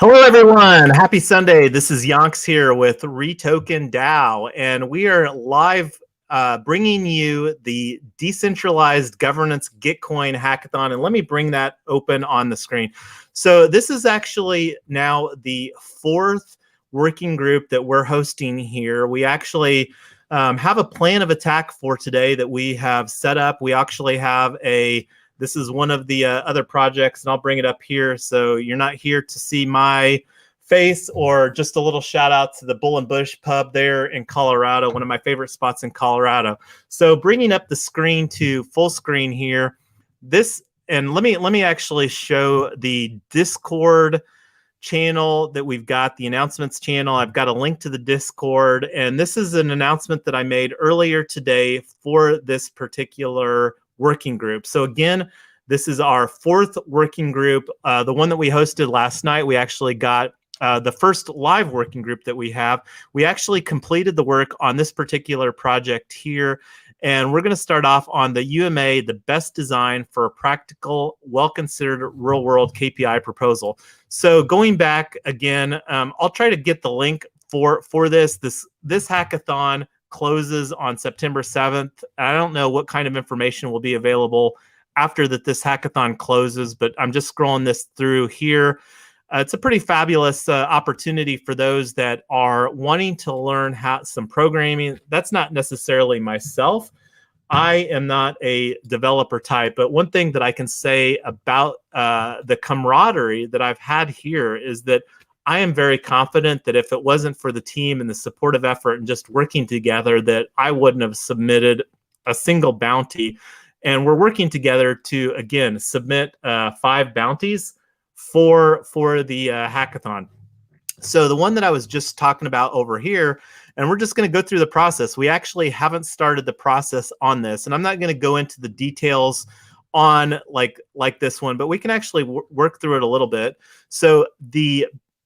Hello, everyone. Happy Sunday. This is Yonks here with REtoken DAO, and we are live bringing you the Decentralized Governance Gitcoin Hackathon. And let me bring that open on the screen. So this is actually now the fourth working group that we're hosting here. We actually have a plan of attack for today that we have set up. We actually have this is one of the other projects, and I'll bring it up here. So you're not here to see my face, or just a little shout out to the Bull and Bush pub there in Colorado, one of my favorite spots in Colorado. So bringing up the screen to full screen here, and let me actually show the Discord channel that we've got, the announcements channel. I've got a link to the Discord, and this is an announcement that I made earlier today for this particular working group. So again, this is our fourth working group. The one that we hosted last night, we actually got the first live working group that we have. We actually completed the work on this particular project here, and we're going to start off on the UMA, the best design for a practical, well-considered real-world KPI proposal. So going back again, I'll try to get the link for this. This hackathon closes on September 7th. I don't know what kind of information will be available after this hackathon closes, but I'm just scrolling this through here. It's a pretty fabulous opportunity for those that are wanting to learn some programming. That's not necessarily myself. I am not a developer type, but one thing that I can say about the camaraderie that I've had here is that I am very confident that if it wasn't for the team and the supportive effort and just working together, that I wouldn't have submitted a single bounty. And we're working together to, again, submit 5 bounties for the hackathon. So the one that I was just talking about over here, and we're just going to go through the process. We actually haven't started the process on this, and I'm not going to go into the details on like this one, but we can actually work through it a little bit. So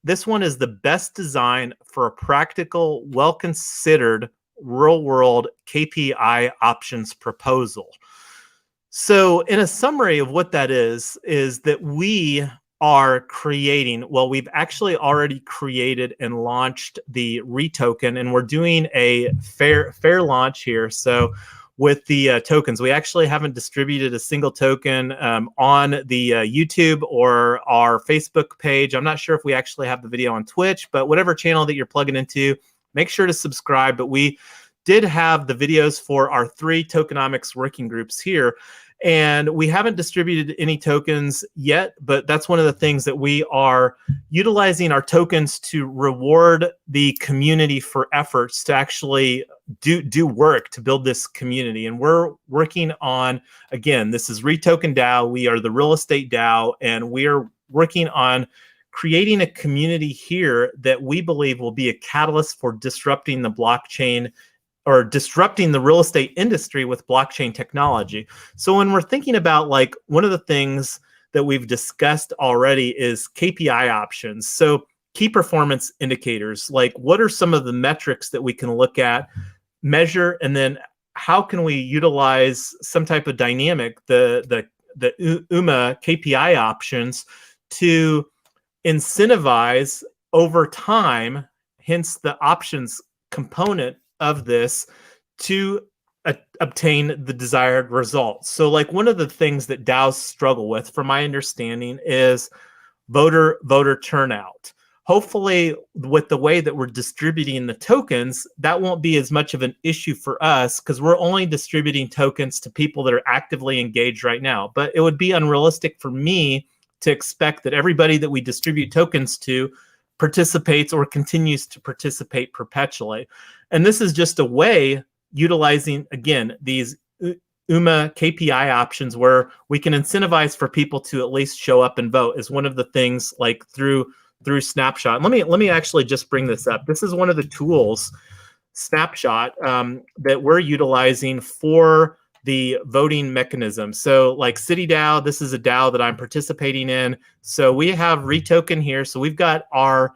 this one is the best design for a practical, well-considered, real-world KPI options proposal. So in a summary of what that is that we are creating, well, we've actually already created and launched the REtoken, and we're doing a fair launch here. So with the tokens, we actually haven't distributed a single token on the YouTube or our Facebook page. I'm not sure if we actually have the video on Twitch, but whatever channel that you're plugging into, make sure to subscribe. But we did have the videos for our 3 tokenomics working groups here. And we haven't distributed any tokens yet, but that's one of the things that we are utilizing our tokens to reward the community for efforts to actually do work to build this community. And we're working on, again, this is REtoken DAO. We are the real estate DAO, and we are working on creating a community here that we believe will be a catalyst for disrupting the blockchain, or disrupting the real estate industry with blockchain technology. So when we're thinking about, like, one of the things that we've discussed already is KPI options. So key performance indicators, like what are some of the metrics that we can look at, measure, and then how can we utilize some type of dynamic, the UMA KPI options, to incentivize over time, hence the options component of this, to obtain the desired results. So like one of the things that DAOs struggle with, from my understanding, is voter turnout. Hopefully with the way that we're distributing the tokens, that won't be as much of an issue for us, because we're only distributing tokens to people that are actively engaged right now. But it would be unrealistic for me to expect that everybody that we distribute tokens to participates or continues to participate perpetually. And this is just a way, utilizing, again, these UMA KPI options, where we can incentivize for people to at least show up and vote, is one of the things, like through Snapshot. Let me actually just bring this up. This is one of the tools, Snapshot, that we're utilizing for the voting mechanism. So like City DAO, this is a DAO that I'm participating in. So we have REtoken here. So we've got our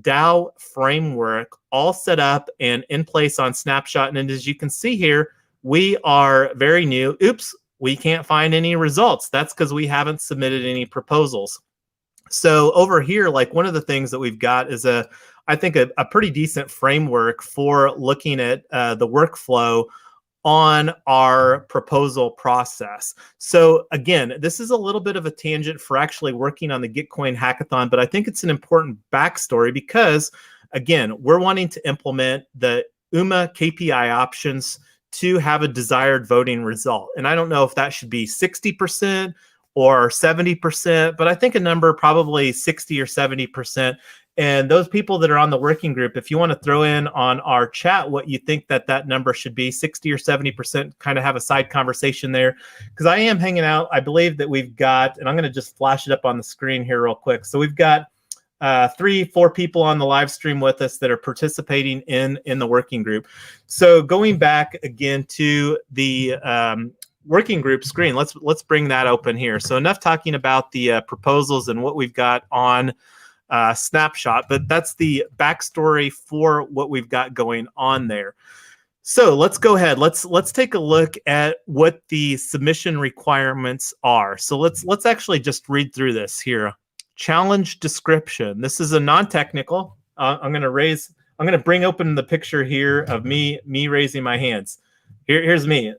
DAO framework all set up and in place on Snapshot. And as you can see here, we are very new. Oops, we can't find any results. That's because we haven't submitted any proposals. So over here, like one of the things that we've got is I think a pretty decent framework for looking at the workflow on our proposal process. So again, this is a little bit of a tangent for actually working on the Gitcoin Hackathon, but I think it's an important backstory because, again, we're wanting to implement the UMA KPI options to have a desired voting result. And I don't know if that should be 60% or 70%, but I think a number probably 60 or 70%. And those people that are on the working group, if you want to throw in on our chat what you think that number should be, 60 or 70%, kind of have a side conversation there. Because I am hanging out. I believe that we've got, and I'm going to just flash it up on the screen here real quick. So we've got 3-4 people on the live stream with us that are participating in the working group. So going back again to the working group screen, let's bring that open here. So enough talking about the proposals and what we've got on snapshot, but that's the backstory for what we've got going on there. So let's go ahead. Let's take a look at what the submission requirements are. So let's actually just read through this here. Challenge description. This is a non-technical. I'm going to bring open the picture here of me raising my hands. Here's me.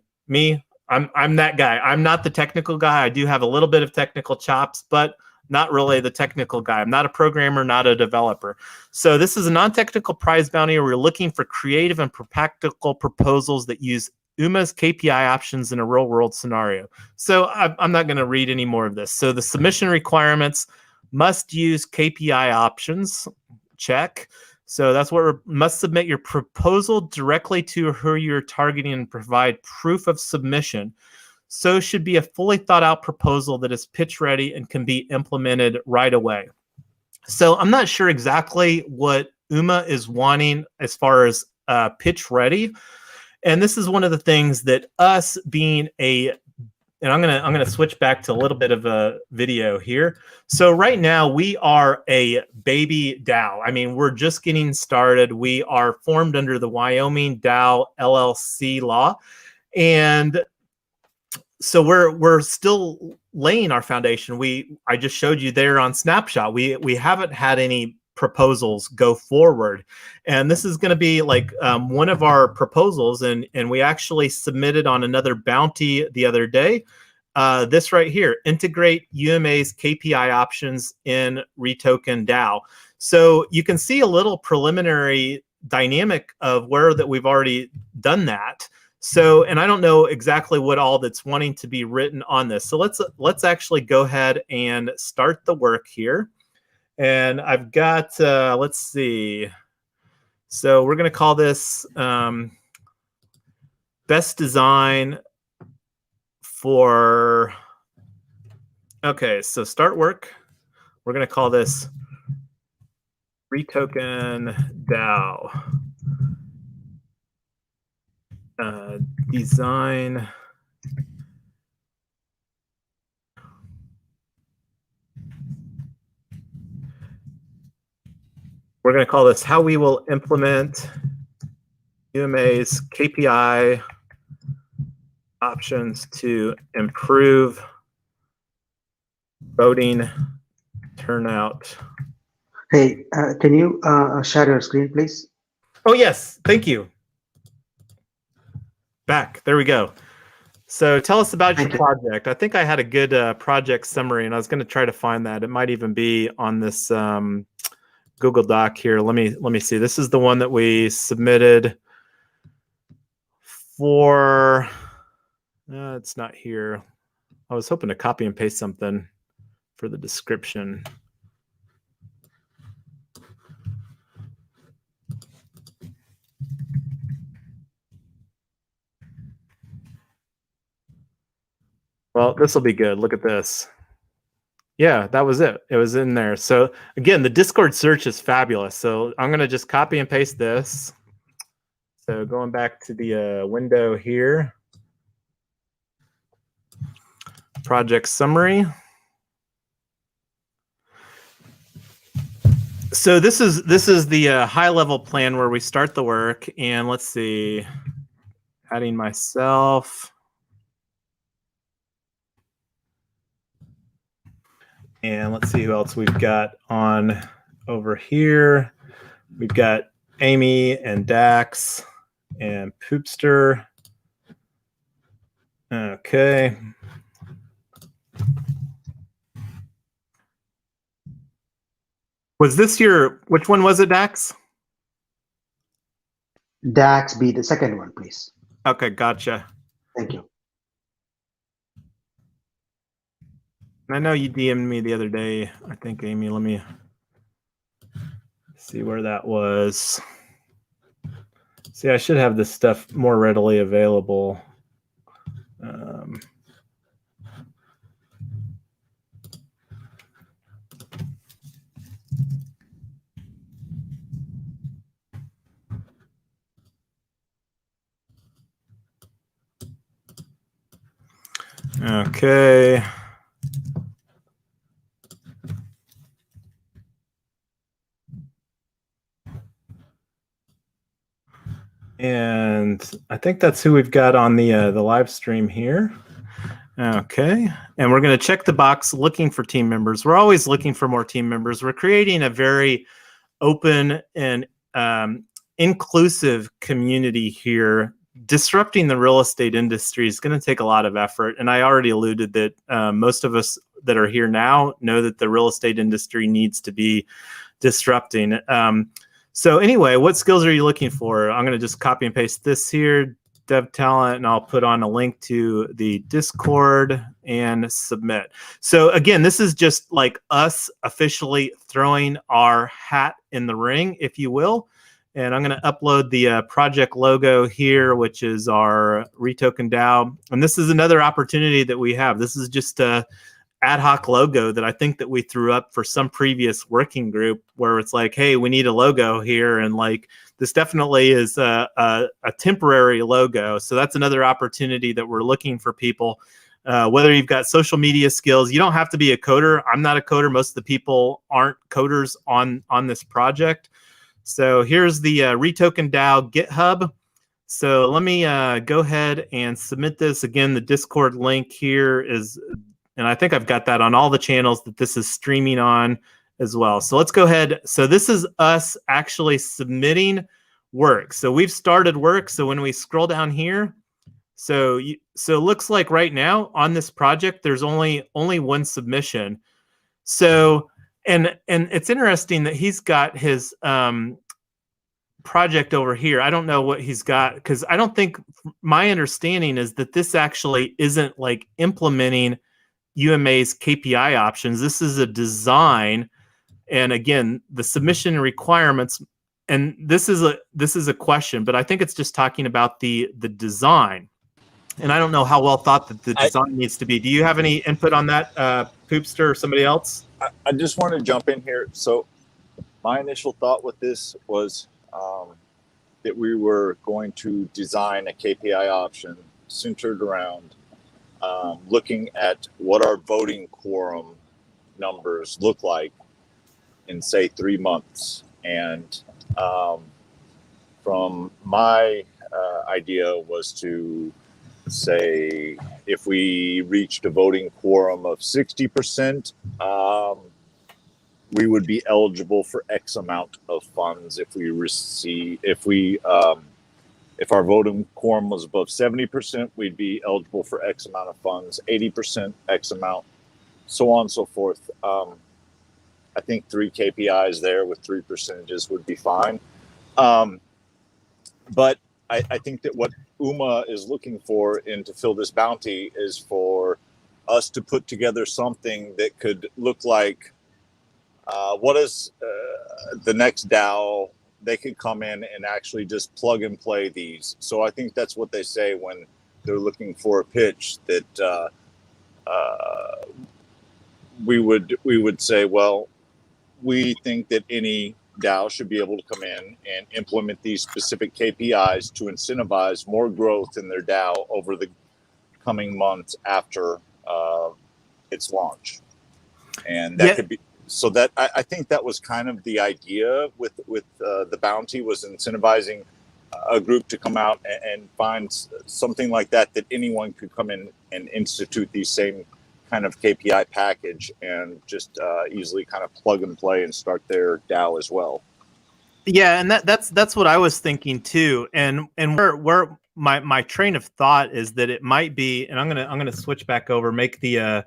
I'm that guy. I'm not the technical guy. I do have a little bit of technical chops, but not really the technical guy. I'm not a programmer, not a developer. So this is a non-technical prize bounty where we're looking for creative and practical proposals that use UMA's KPI options in a real-world scenario. So I'm not going to read any more of this. So the submission requirements must use KPI options. Check. So that's what must submit your proposal directly to who you're targeting and provide proof of submission. So should be a fully thought out proposal that is pitch ready and can be implemented right away. So I'm not sure exactly what UMA is wanting as far as pitch ready. And this is one of the things that us being and I'm gonna switch back to a little bit of a video here. So right now we are a baby DAO. I mean, we're just getting started. We are formed under the Wyoming DAO LLC law. And so we're still laying our foundation. I just showed you there on Snapshot. We haven't had any proposals go forward, and this is going to be like one of our proposals. And we actually submitted on another bounty the other day. This right here: integrate UMA's KPI options in REtoken DAO. So you can see a little preliminary dynamic of where that we've already done that. So, and I don't know exactly what all that's wanting to be written on this. So let's actually go ahead and start the work here. And I've got, let's see. So we're going to call this best design for, okay, so start work. We're going to call this REtoken DAO. Design we're going to call this how we will implement UMA's KPI options to improve voting turnout. Hey, can you share your screen, please? Oh, yes. Thank you. Back. There we go. So tell us about your project. I think I had a good project summary, and I was going to try to find that. It might even be on this Google Doc here. Let me see. This is the one that we submitted for. It's not here. I was hoping to copy and paste something for the description. Well, this will be good. Look at this. Yeah, that was it. It was in there. So again, the Discord search is fabulous. So I'm going to just copy and paste this. So going back to the window here. Project summary. So this is the high level plan where we start the work, and let's see, adding myself. And let's see who else we've got on over here. We've got Amy and Dax and Poopster. Okay. Was this which one was it, Dax? Dax be the second one, please. Okay, gotcha. Thank you. I know you DM'd me the other day, I think, Amy. Let me see where that was. See, I should have this stuff more readily available. Okay. And I think that's who we've got on the live stream here. Okay, and we're going to check the box looking for team members. We're always looking for more team members. We're creating a very open and inclusive community here. Disrupting the real estate industry is going to take a lot of effort. And I already alluded that most of us that are here now know that the real estate industry needs to be disrupting. So anyway, what skills are you looking for? I'm going to just copy and paste this here, dev talent, and I'll put on a link to the Discord and submit. So again, this is just like us officially throwing our hat in the ring, if you will. And I'm going to upload the project logo here, which is our REtoken DAO. And this is another opportunity that we have. This is just a ad hoc logo that I think that we threw up for some previous working group where it's like, hey, we need a logo here. And like, this definitely is a temporary logo. So that's another opportunity that we're looking for people. Whether you've got social media skills, you don't have to be a coder. I'm not a coder. Most of the people aren't coders on this project. So here's the REtoken DAO GitHub. So let me go ahead and submit this. Again, the Discord link here is, and I think I've got that on all the channels that this is streaming on as well. So let's go ahead. So this is us actually submitting work. So we've started work. So when we scroll down here, so it looks like right now on this project, there's only one submission. So, and it's interesting that he's got his project over here. I don't know what he's got, because I don't think, my understanding is that this actually isn't like implementing UMA's KPI options. This is a design, and again, the submission requirements. And this is a question, but I think it's just talking about the design. And I don't know how well thought that the design needs to be. Do you have any input on that, Poopster, or somebody else? I just want to jump in here. So my initial thought with this was that we were going to design a KPI option centered around looking at what our voting quorum numbers look like in, say, 3 months. And from my idea was to say, if we reached a voting quorum of 60%, we would be eligible for X amount of funds. If our voting quorum was above 70%, we'd be eligible for X amount of funds, 80%, X amount, so on and so forth. I think 3 KPIs there with 3 percentages would be fine. But I think that what UMA is looking for and to fill this bounty is for us to put together something that could look like what is the next DAO. They could come in and actually just plug and play these. So I think that's what they say when they're looking for a pitch, that we would say, well, we think that any DAO should be able to come in and implement these specific KPIs to incentivize more growth in their DAO over the coming months after its launch. And that could be, so that I think that was kind of the idea with the bounty, was incentivizing a group to come out and find something like that anyone could come in and institute these same kind of KPI package and just easily kind of plug and play and start their DAO as well. Yeah, and that's what I was thinking too. And where my train of thought is that it might be, and I'm gonna switch back over, make the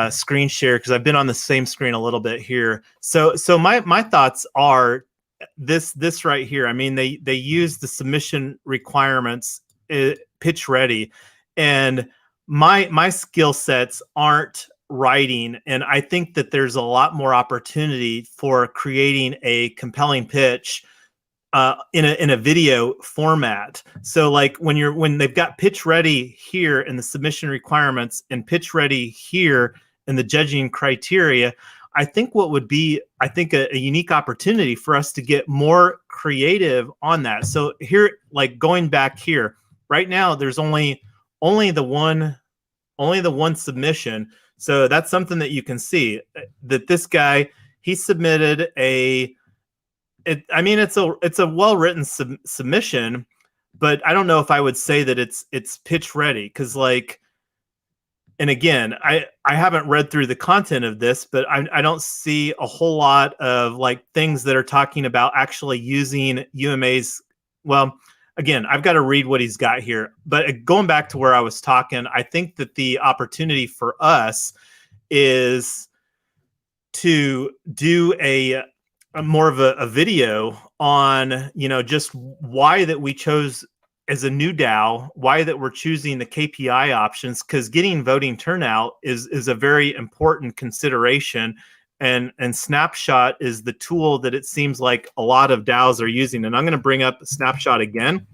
screen share, because I've been on the same screen a little bit here. So my thoughts are this right here. I mean, they use the submission requirements pitch ready, and my skill sets aren't writing, and I think that there's a lot more opportunity for creating a compelling pitch in a video format. So like when they've got pitch ready here in the submission requirements and pitch ready here in the judging criteria, I think what would be, a unique opportunity for us to get more creative on that. So here, like going back here, right now, there's only the one submission. So that's something that you can see that this guy, he submitted it's a well-written submission, but I don't know if I would say that it's pitch ready, because like, and again, I haven't read through the content of this, but I don't see a whole lot of like things that are talking about actually using UMA's. Well, again, I've got to read what he's got here, but going back to where I was talking, I think that the opportunity for us is to do a more of a video on, just why that we chose as a new DAO, why that we're choosing the KPI options, because getting voting turnout is a very important consideration. And Snapshot is the tool that it seems like a lot of DAOs are using. And I'm going to bring up Snapshot again.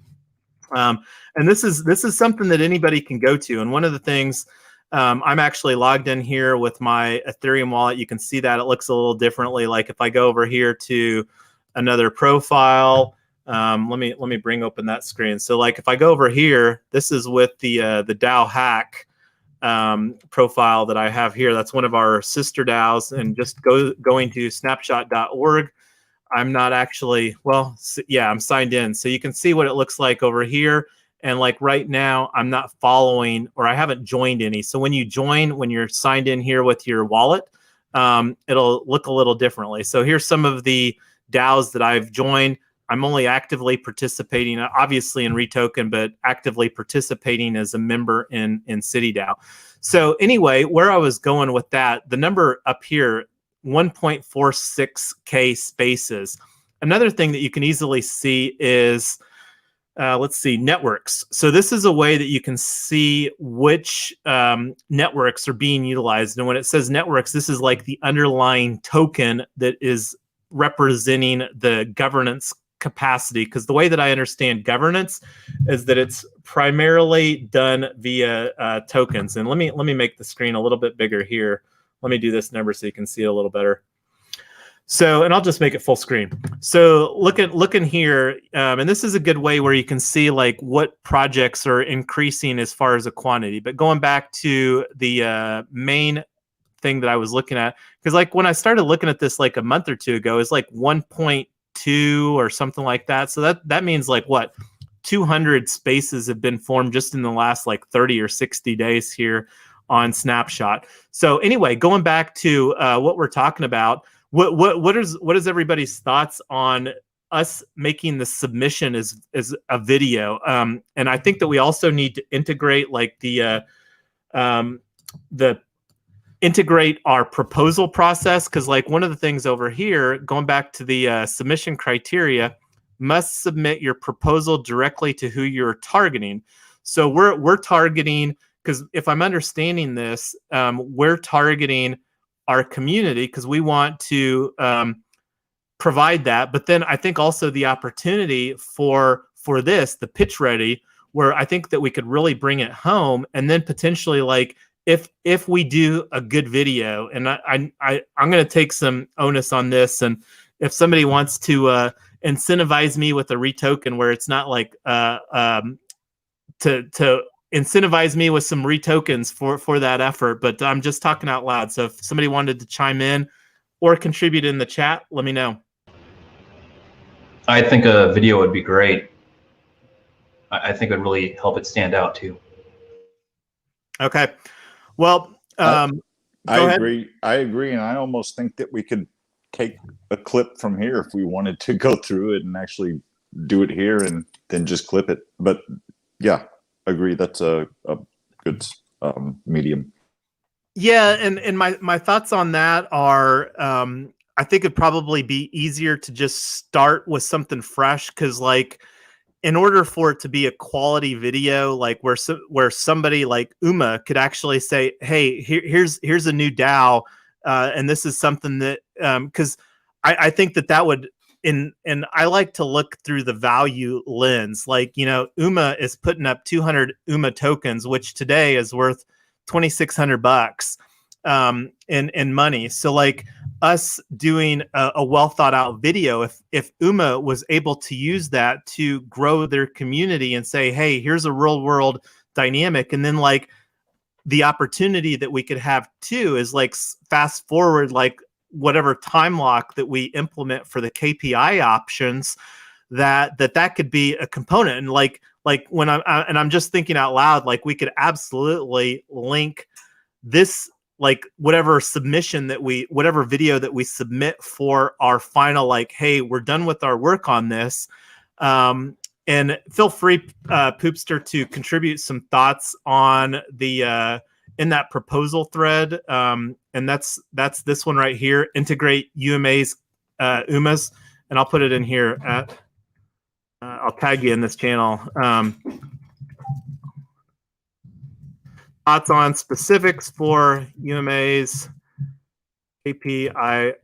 And this is something that anybody can go to. And one of the things, I'm actually logged in here with my Ethereum wallet. You can see that it looks a little differently. Like if I go over here to another profile, let me bring open that screen. So like if I go over here, this is with the DAO hack profile that I have here. That's one of our sister DAOs, and just going to snapshot.org. I'm not actually, well, yeah, I'm signed in. So you can see what it looks like over here. And like right now, I'm not following, or I haven't joined any. So when you join, when you're signed in here with your wallet, it'll look a little differently. So here's some of the DAOs that I've joined. I'm only actively participating, obviously in REtoken, but actively participating as a member in CityDAO. So anyway, where I was going with that, the number up here, 1.46K spaces. Another thing that you can easily see is, let's see, networks. So this is a way that you can see which networks are being utilized. And when it says networks, this is like the underlying token that is representing the governance capacity. Because the way that I understand governance is that it's primarily done via tokens. And let me make the screen a little bit bigger here. Let me do this number so you can see it a little better. So, and I'll just make it full screen. So looking here, and this is a good way where you can see like what projects are increasing as far as a quantity. But going back to the main thing that I was looking at, because like when I started looking at this like a month or two ago, it's like 1.2 or something like that. So that means like what, 200 spaces have been formed just in the last like 30 or 60 days here on Snapshot. So anyway, going back to what we're talking about. What is everybody's thoughts on us making the submission as a video? And I think that we also need to integrate like the integrate our proposal process, because like one of the things over here, going back to the submission criteria, must submit your proposal directly to who you're targeting. So we're targeting, because if I'm understanding this, we're targeting our community because we want to provide that. But then I think also the opportunity for this, the pitch ready, where I think that we could really bring it home, and then potentially like if we do a good video, and I'm going to take some onus on this, and if somebody wants to incentivize me with a REtoken where it's not like to incentivize me with some REtokens for that effort, but I'm just talking out loud. So if somebody wanted to chime in or contribute in the chat, let me know. I think a video would be great. I think it would really help it stand out too. Okay. Well, I Go ahead. agree. I agree, and I almost think that we could take a clip from here if we wanted to go through it and actually do it here and then just clip it. But yeah, agree. That's a good medium. Yeah, and my thoughts on that are, I think it'd probably be easier to just start with something fresh, because like, in order for it to be a quality video, like where somebody like Uma could actually say, "Hey, here's a new DAO, and this is something that," because I think that would, and I like to look through the value lens. Like, Uma is putting up 200 Uma tokens, which today is worth $2,600 in money. So like, us doing a well thought out video, if Uma was able to use that to grow their community and say, hey, here's a real world dynamic, and then like the opportunity that we could have too is like fast forward, like whatever time lock that we implement for the KPI options, that could be a component. And like when I'm just thinking out loud, like we could absolutely link this, like whatever video that we submit for our final, like, hey, we're done with our work on this. And feel free, Poopster, to contribute some thoughts on the in that proposal thread. And that's this one right here, integrate UMAs, UMAs, and I'll put it in here at, I'll tag you in this channel. Thoughts on specifics for UMAs, KPI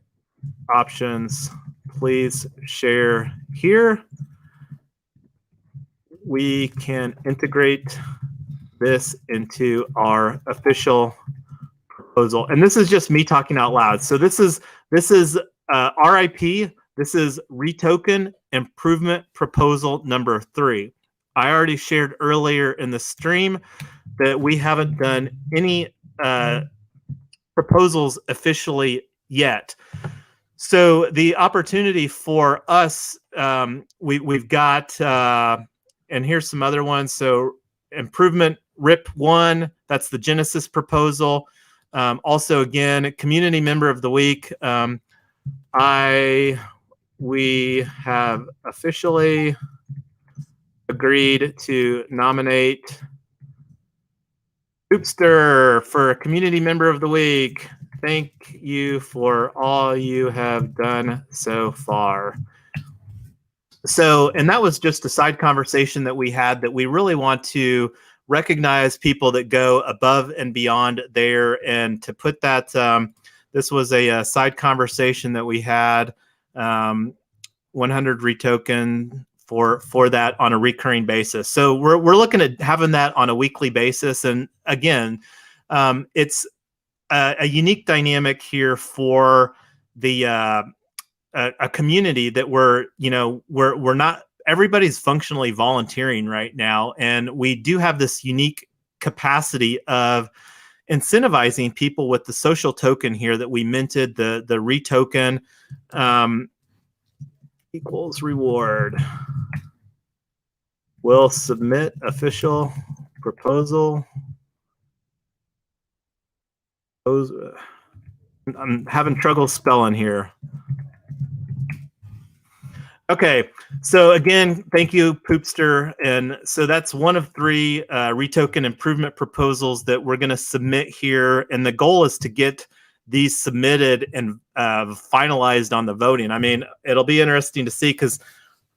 options, please share here. We can integrate this into our official proposal. And this is just me talking out loud. So this is RIP. This is REtoken improvement proposal number 3. I already shared earlier in the stream that we haven't done any proposals officially yet. So the opportunity for us, we've got, and here's some other ones. So improvement RIP 1, that's the Genesis proposal. Also, again, community member of the week. We have officially agreed to nominate Poopster for community member of the week. Thank you for all you have done so far. So, and that was just a side conversation that we had, that we really want to recognize people that go above and beyond there. And to put that, this was a side conversation that we had, 100 REtoken for that on a recurring basis. So we're looking at having that on a weekly basis. And again, it's a unique dynamic here for the a community that we're not, everybody's functionally volunteering right now, and we do have this unique capacity of incentivizing people with the social token here that we minted, the REtoken equals reward. We'll submit official proposal. I'm having trouble spelling here. Okay, so again, thank you, Poopster. And so that's one of 3 REtoken improvement proposals that we're going to submit here. And the goal is to get these submitted and finalized on the voting. I mean, it'll be interesting to see, because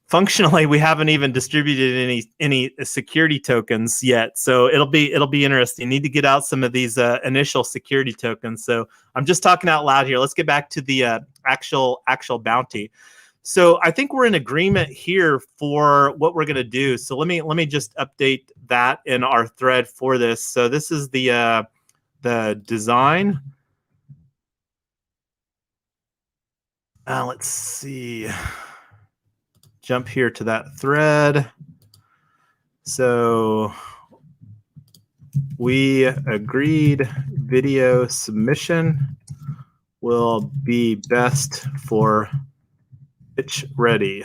functionally we haven't even distributed any security tokens yet. So it'll be interesting. Need to get out some of these initial security tokens. So I'm just talking out loud here. Let's get back to the actual bounty. So I think we're in agreement here for what we're going to do. So let me just update that in our thread for this. So this is the design. Let's see. Jump here to that thread. So we agreed video submission will be best for pitch ready.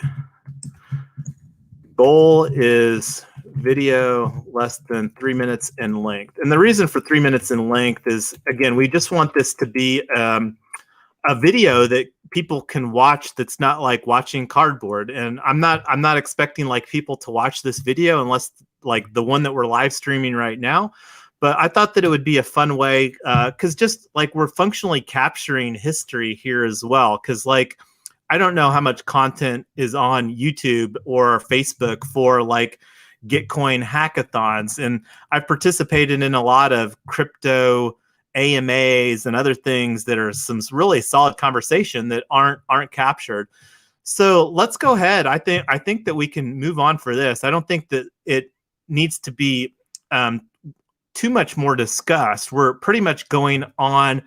Goal is video less than 3 minutes in length. And the reason for 3 minutes in length is, again, we just want this to be a video that people can watch that's not like watching cardboard. And I'm not expecting like people to watch this video unless like the one that we're live streaming right now. But I thought that it would be a fun way, because just like we're functionally capturing history here as well. Because like, I don't know how much content is on YouTube or Facebook for like Gitcoin hackathons. And I've participated in a lot of crypto AMAs and other things that are some really solid conversation that aren't captured. So let's go ahead. I think that we can move on for this. I don't think that it needs to be too much more discussed. We're pretty much going on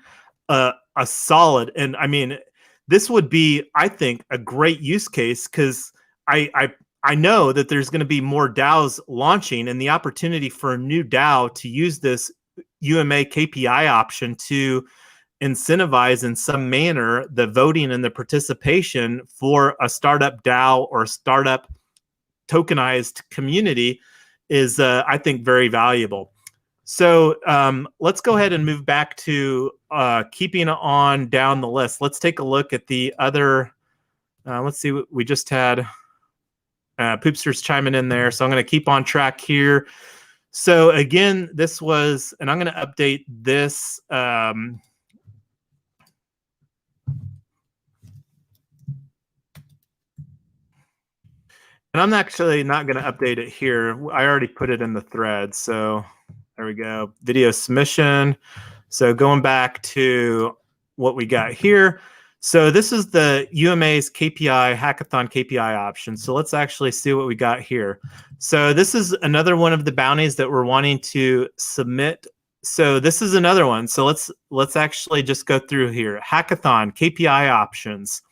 a solid, and I mean, this would be, I think, a great use case, because I know that there's going to be more DAOs launching, and the opportunity for a new DAO to use this UMA KPI option to incentivize in some manner the voting and the participation for a startup DAO or startup tokenized community is, I think, very valuable. So let's go ahead and move back to keeping on down the list. Let's take a look at the other. Let's see what we just had. Poopster's chiming in there. So I'm going to keep on track here. So again, this was, and I'm going to update this. And I'm actually not going to update it here. I already put it in the thread. So there we go. Video submission. So going back to what we got here. So this is the UMA's KPI, Hackathon KPI option. So let's actually see what we got here. So this is another one of the bounties that we're wanting to submit. So this is another one. So let's actually just go through here. Hackathon KPI options.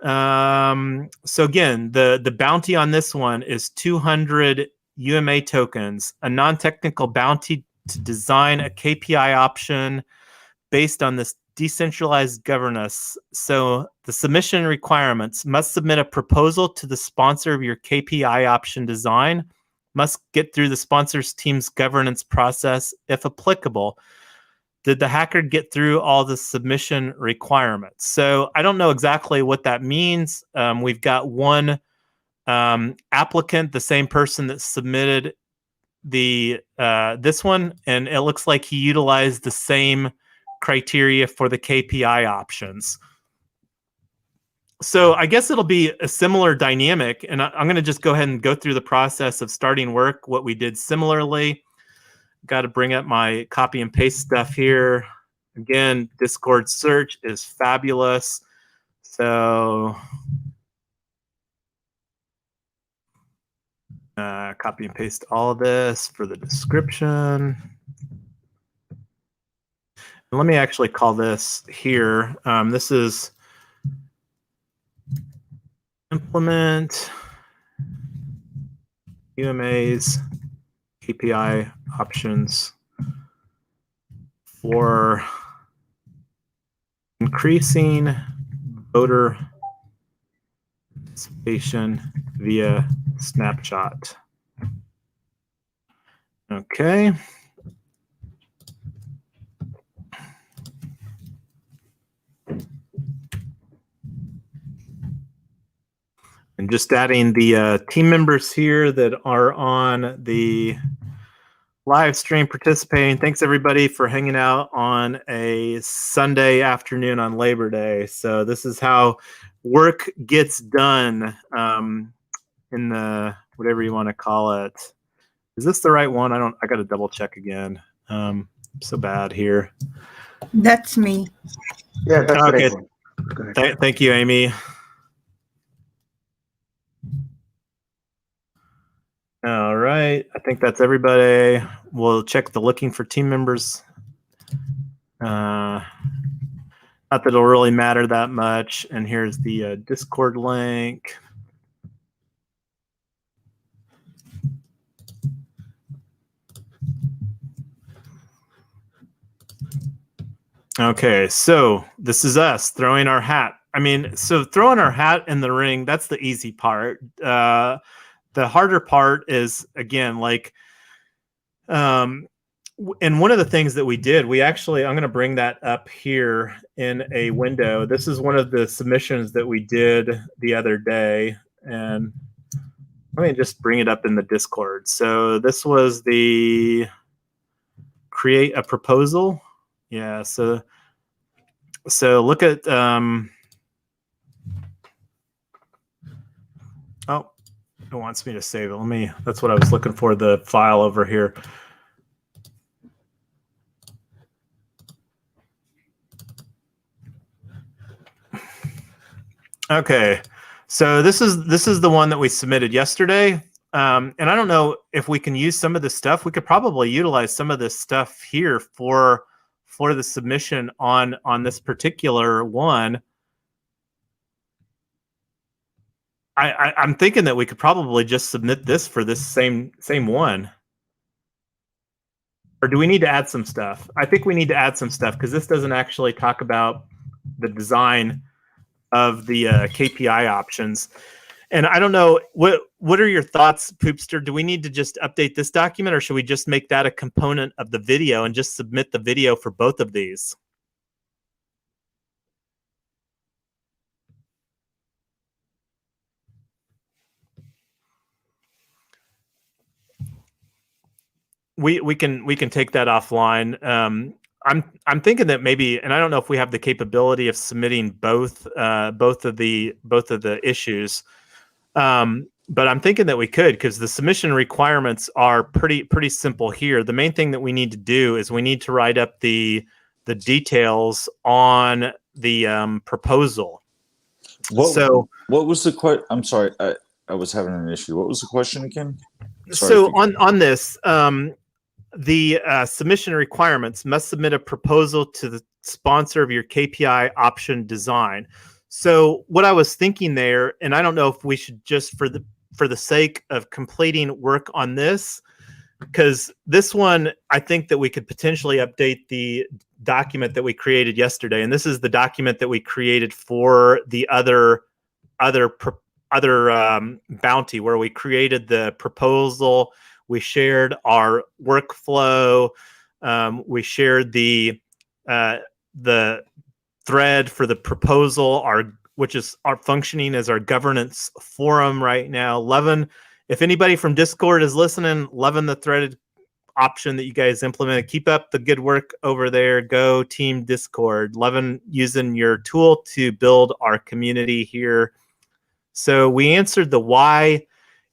So again, the bounty on this one is 200 UMA tokens, a non-technical bounty to design a KPI option based on this decentralized governance. So the submission requirements: must submit a proposal to the sponsor of your KPI option design, must get through the sponsor's team's governance process if applicable. Did the hacker get through all the submission requirements? So I don't know exactly what that means. We've got one applicant, the same person that submitted the this one, and it looks like he utilized the same criteria for the KPI options. So I guess it'll be a similar dynamic, and I'm going to just go ahead and go through the process of starting work, what we did similarly. Got to bring up my copy and paste stuff here. Again, Discord search is fabulous. So copy and paste all of this for the description. And let me actually call this here. This is implement UMA's KPI options for increasing voter participation via snapshot. Okay. And just adding the team members here that are on the live stream participating. Thanks everybody for hanging out on a Sunday afternoon on Labor Day. So this is how work gets done in the, whatever you want to call it. Is this the right one? I got to double check again. I'm so bad here. That's me. Yeah, that's Okay. the right one. Thank you, Amy. All right, I think that's everybody. We'll check the looking for team members. Not that it'll really matter that much. And here's the Discord link. Okay, so this is us throwing our hat. I mean, so throwing our hat in the ring, that's the easy part. the harder part is, again, like, and one of the things that we did, we actually, I'm going to bring that up here in a window. This is one of the submissions that we did the other day. And let me just bring it up in the Discord. So this was the create a proposal. Yeah. So look at, oh, it wants me to save it. That's what I was looking for, the file over here. Okay, so this is the one that we submitted yesterday, and I don't know if we can use some of this stuff. We could probably utilize some of this stuff here for the submission on this particular one. I'm thinking that we could probably just submit this for this same one. Or do we need to add some stuff? I think we need to add some stuff because this doesn't actually talk about the design of the KPI options. And I don't know, what are your thoughts, Poopster? Do we need to just update this document, or should we just make that a component of the video and just submit the video for both of these? We can take that offline. I'm thinking that maybe, and I don't know if we have the capability of submitting both of the issues, but I'm thinking that we could, because the submission requirements are pretty simple here. The main thing that we need to do is we need to write up the details on the proposal. What was the question? I'm sorry, I was having an issue. What was the question again? Sorry, so on this. The submission requirements must submit a proposal to the sponsor of your KPI option design. So what I was thinking there, and I don't know if we should just, for the sake of completing work on this, because this one, I think that we could potentially update the document that we created yesterday. And this is the document that we created for the other bounty, where we created the proposal. We shared our workflow. We shared the thread for the proposal, which is our functioning as our governance forum right now. Levin, if anybody from Discord is listening, loving the threaded option that you guys implemented. Keep up the good work over there. Go Team Discord. Levin, using your tool to build our community here. So we answered the why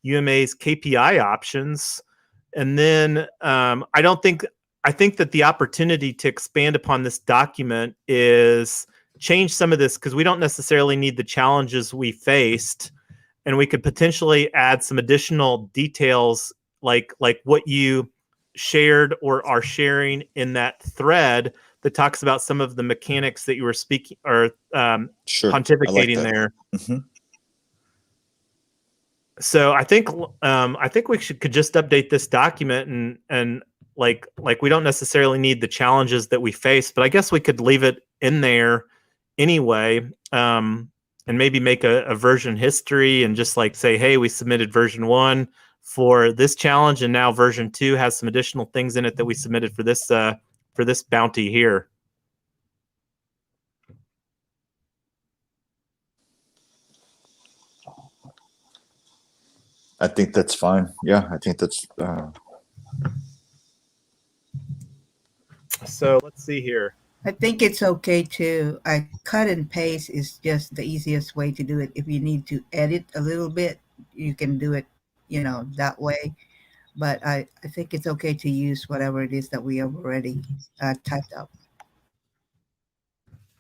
UMA's KPI options. And then I think that the opportunity to expand upon this document is change some of this, because we don't necessarily need the challenges we faced, and we could potentially add some additional details like what you shared or are sharing in that thread that talks about some of the mechanics that you were speaking or pontificating there. Mm-hmm. So I think we could just update this document and like we don't necessarily need the challenges that we face, but I guess we could leave it in there anyway, and maybe make a version history and just like say, hey, we submitted version 1 for this challenge, and now version 2 has some additional things in it that we submitted for this bounty here. I think that's fine. Yeah, I think that's. So let's see here. I think it's okay to cut and paste is just the easiest way to do it. If you need to edit a little bit, you can do it, that way. But I think it's okay to use whatever it is that we have already typed up.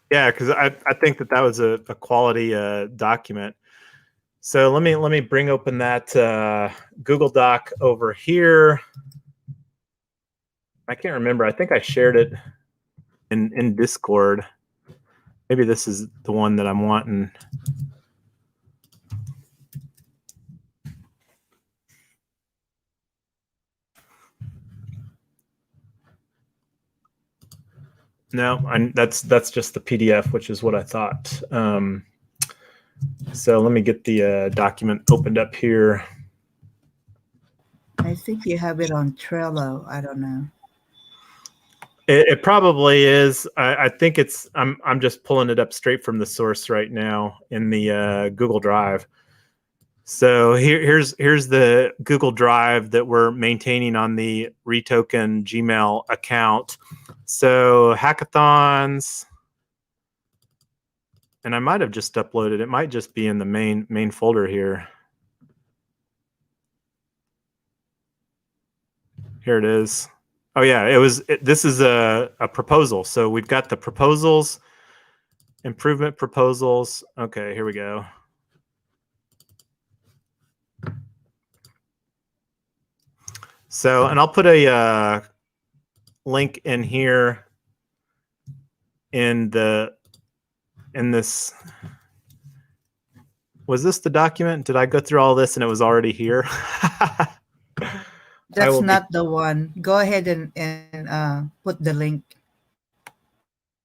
Yeah, because I think that was a quality document. So let me bring open that Google Doc over here. I can't remember. I think I shared it in Discord. Maybe this is the one that I'm wanting. No, that's just the PDF, which is what I thought. So let me get the document opened up here. I think you have it on Trello. I don't know. It probably is. I think it's. I'm just pulling it up straight from the source right now in the Google Drive. So here's the Google Drive that we're maintaining on the REtoken Gmail account. So hackathons, and I might have just uploaded. It might just be in the main folder here. Here it is. Oh yeah, this is a proposal. So we've got the proposals, improvement proposals. Okay, here we go. So, and I'll put a link in here in this. Was this the document? Did I go through all this and it was already here? That's not the one. Go ahead and put the link.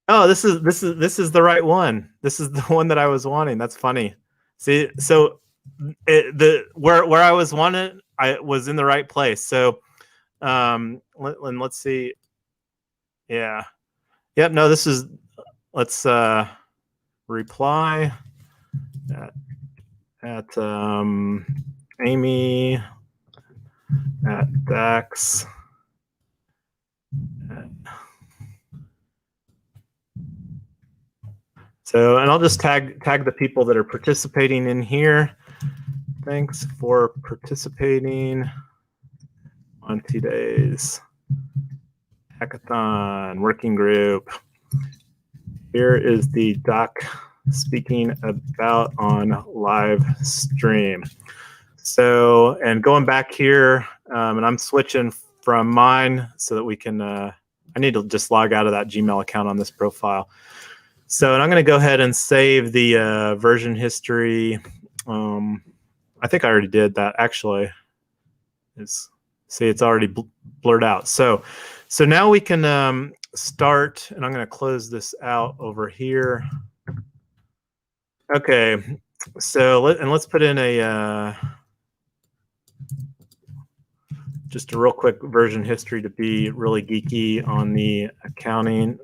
Oh, this is the right one. This is the one that I was wanting. That's funny. See, so where I was wanted, I was in the right place. So, let's see. Yeah. Yep. No, this is. Let's reply at Amy at Dax. So, and I'll just tag the people that are participating in here. Thanks for participating on today's Hackathon Working Group. Here is the doc speaking about on live stream. So, and going back here, and I'm switching from mine so that we can, I need to just log out of that Gmail account on this profile. So, and I'm going to go ahead and save the version history. I think I already did that actually. See, it's already blurred out. So now we can start, and I'm going to close this out over here. Okay, so let's put in a just a real quick version history to be really geeky on the accounting.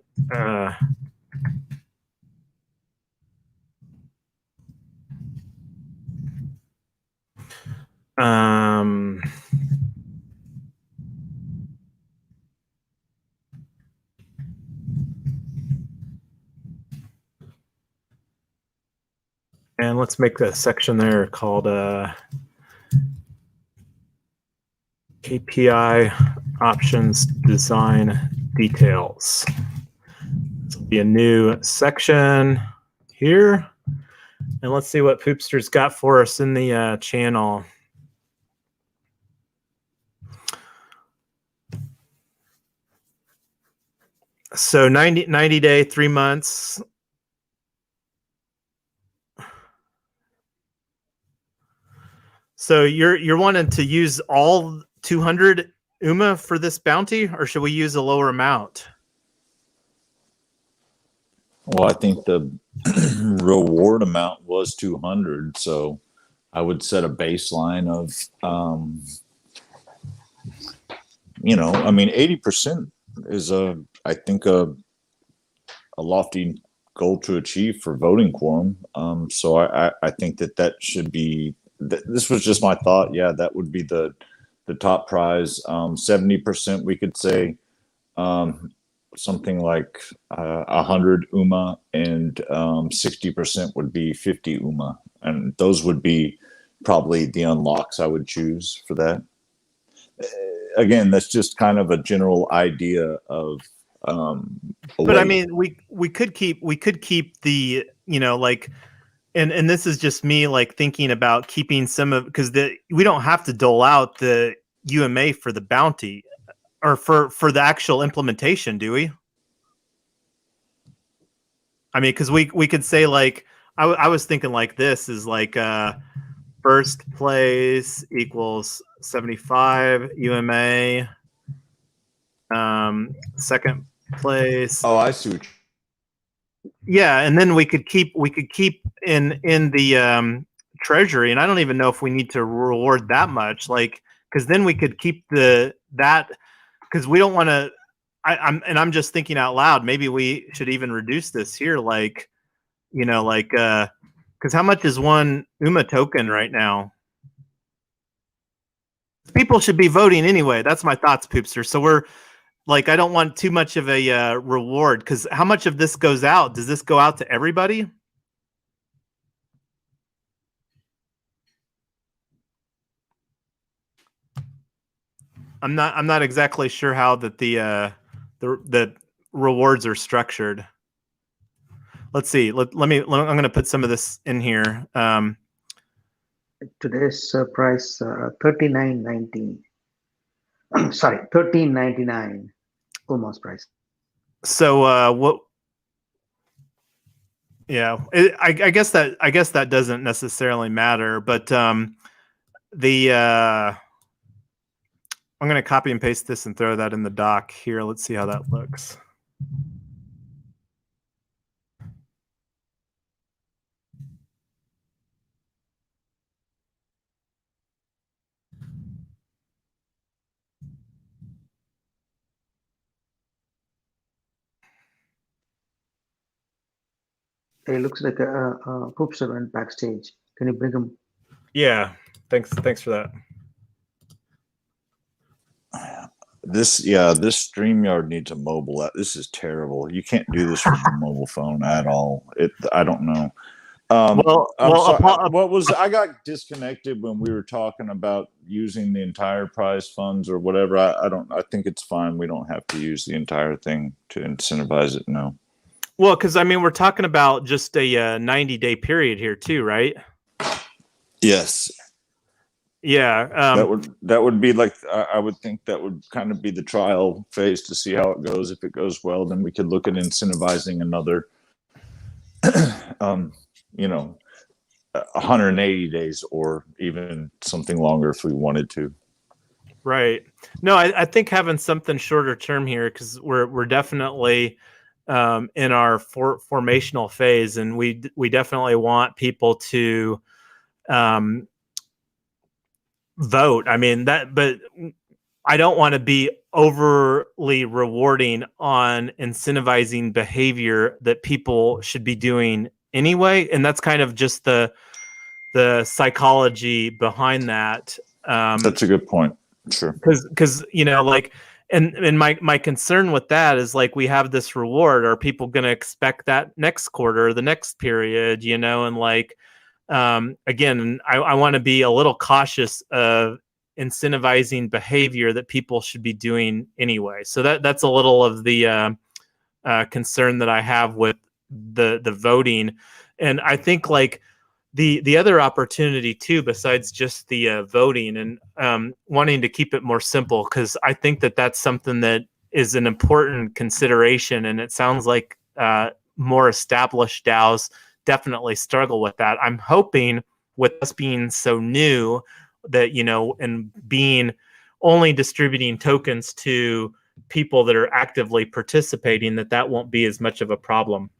And let's make the section there called KPI options design details. This will be a new section here. And let's see what Poopster's got for us in the channel. So 90 day, 3 months. So you're wanting to use all 200 UMA for this bounty, or should we use a lower amount? Well, I think the reward amount was 200, so I would set a baseline of, you know, I mean, 80% is I think a lofty goal to achieve for voting quorum. So I think that should be. This was just my thought. Yeah, that would be the top prize. 70% we could say something like 100 UMA, and 60% would be 50 UMA, and those would be probably the unlocks I would choose for that. Again, that's just kind of a general idea of. But I mean, we could keep the, you know, like. And this is just me like thinking about keeping some of, because we don't have to dole out the UMA for the bounty or for the actual implementation, do we? I mean, because we could say like I was thinking like this is like first place equals 75 UMA, second place. Oh, I see what you. Yeah, and then we could keep in the treasury, and I don't even know if we need to reward that much. Like because then we could keep that, because we don't want to. I'm just thinking out loud. Maybe we should even reduce this here, like, because how much is one UMA token right now? People should be voting anyway. That's my thoughts, Poopster. So we're like, I don't want too much of a reward, because how much of this goes out? Does this go out to everybody? I'm not exactly sure how that the rewards are structured. Let's see. I'm going to put some of this in here. Today's price $39.90. Sorry, $13.99. Almost price. So what? Yeah, I guess that doesn't necessarily matter, but I'm going to copy and paste this and throw that in the doc here. Let's see how that looks. It looks like a Poopster went backstage. Can you bring him? Yeah, thanks for that. This StreamYard needs a mobile app. This is terrible. You can't do this from a mobile phone at all. I don't know. I got disconnected when we were talking about using the entire prize funds or whatever. I think it's fine. We don't have to use the entire thing to incentivize it. No. Well, because I mean, we're talking about just a 90-day period here too, right? Yes. Yeah. That would be like, I would think that would kind of be the trial phase to see how it goes. If it goes well, then we could look at incentivizing another 180 days or even something longer if we wanted to. Right. No, I think having something shorter term here, because we're definitely in our formational phase, and we definitely want people to vote. I mean but I don't want to be overly rewarding on incentivizing behavior that people should be doing anyway, and that's kind of just the psychology behind that. That's a good point. Sure. Because and my concern with that is, like, we have this reward. Are people going to expect that next quarter, the next period, and like, again, I want to be a little cautious of incentivizing behavior that people should be doing anyway. So that's a little of the concern that I have with the voting. And I think, like, the other opportunity too, besides just the voting and wanting to keep it more simple, because I think that that's something that is an important consideration, and it sounds like more established DAOs definitely struggle with that. I'm hoping, with us being so new, that and being only distributing tokens to people that are actively participating, that won't be as much of a problem.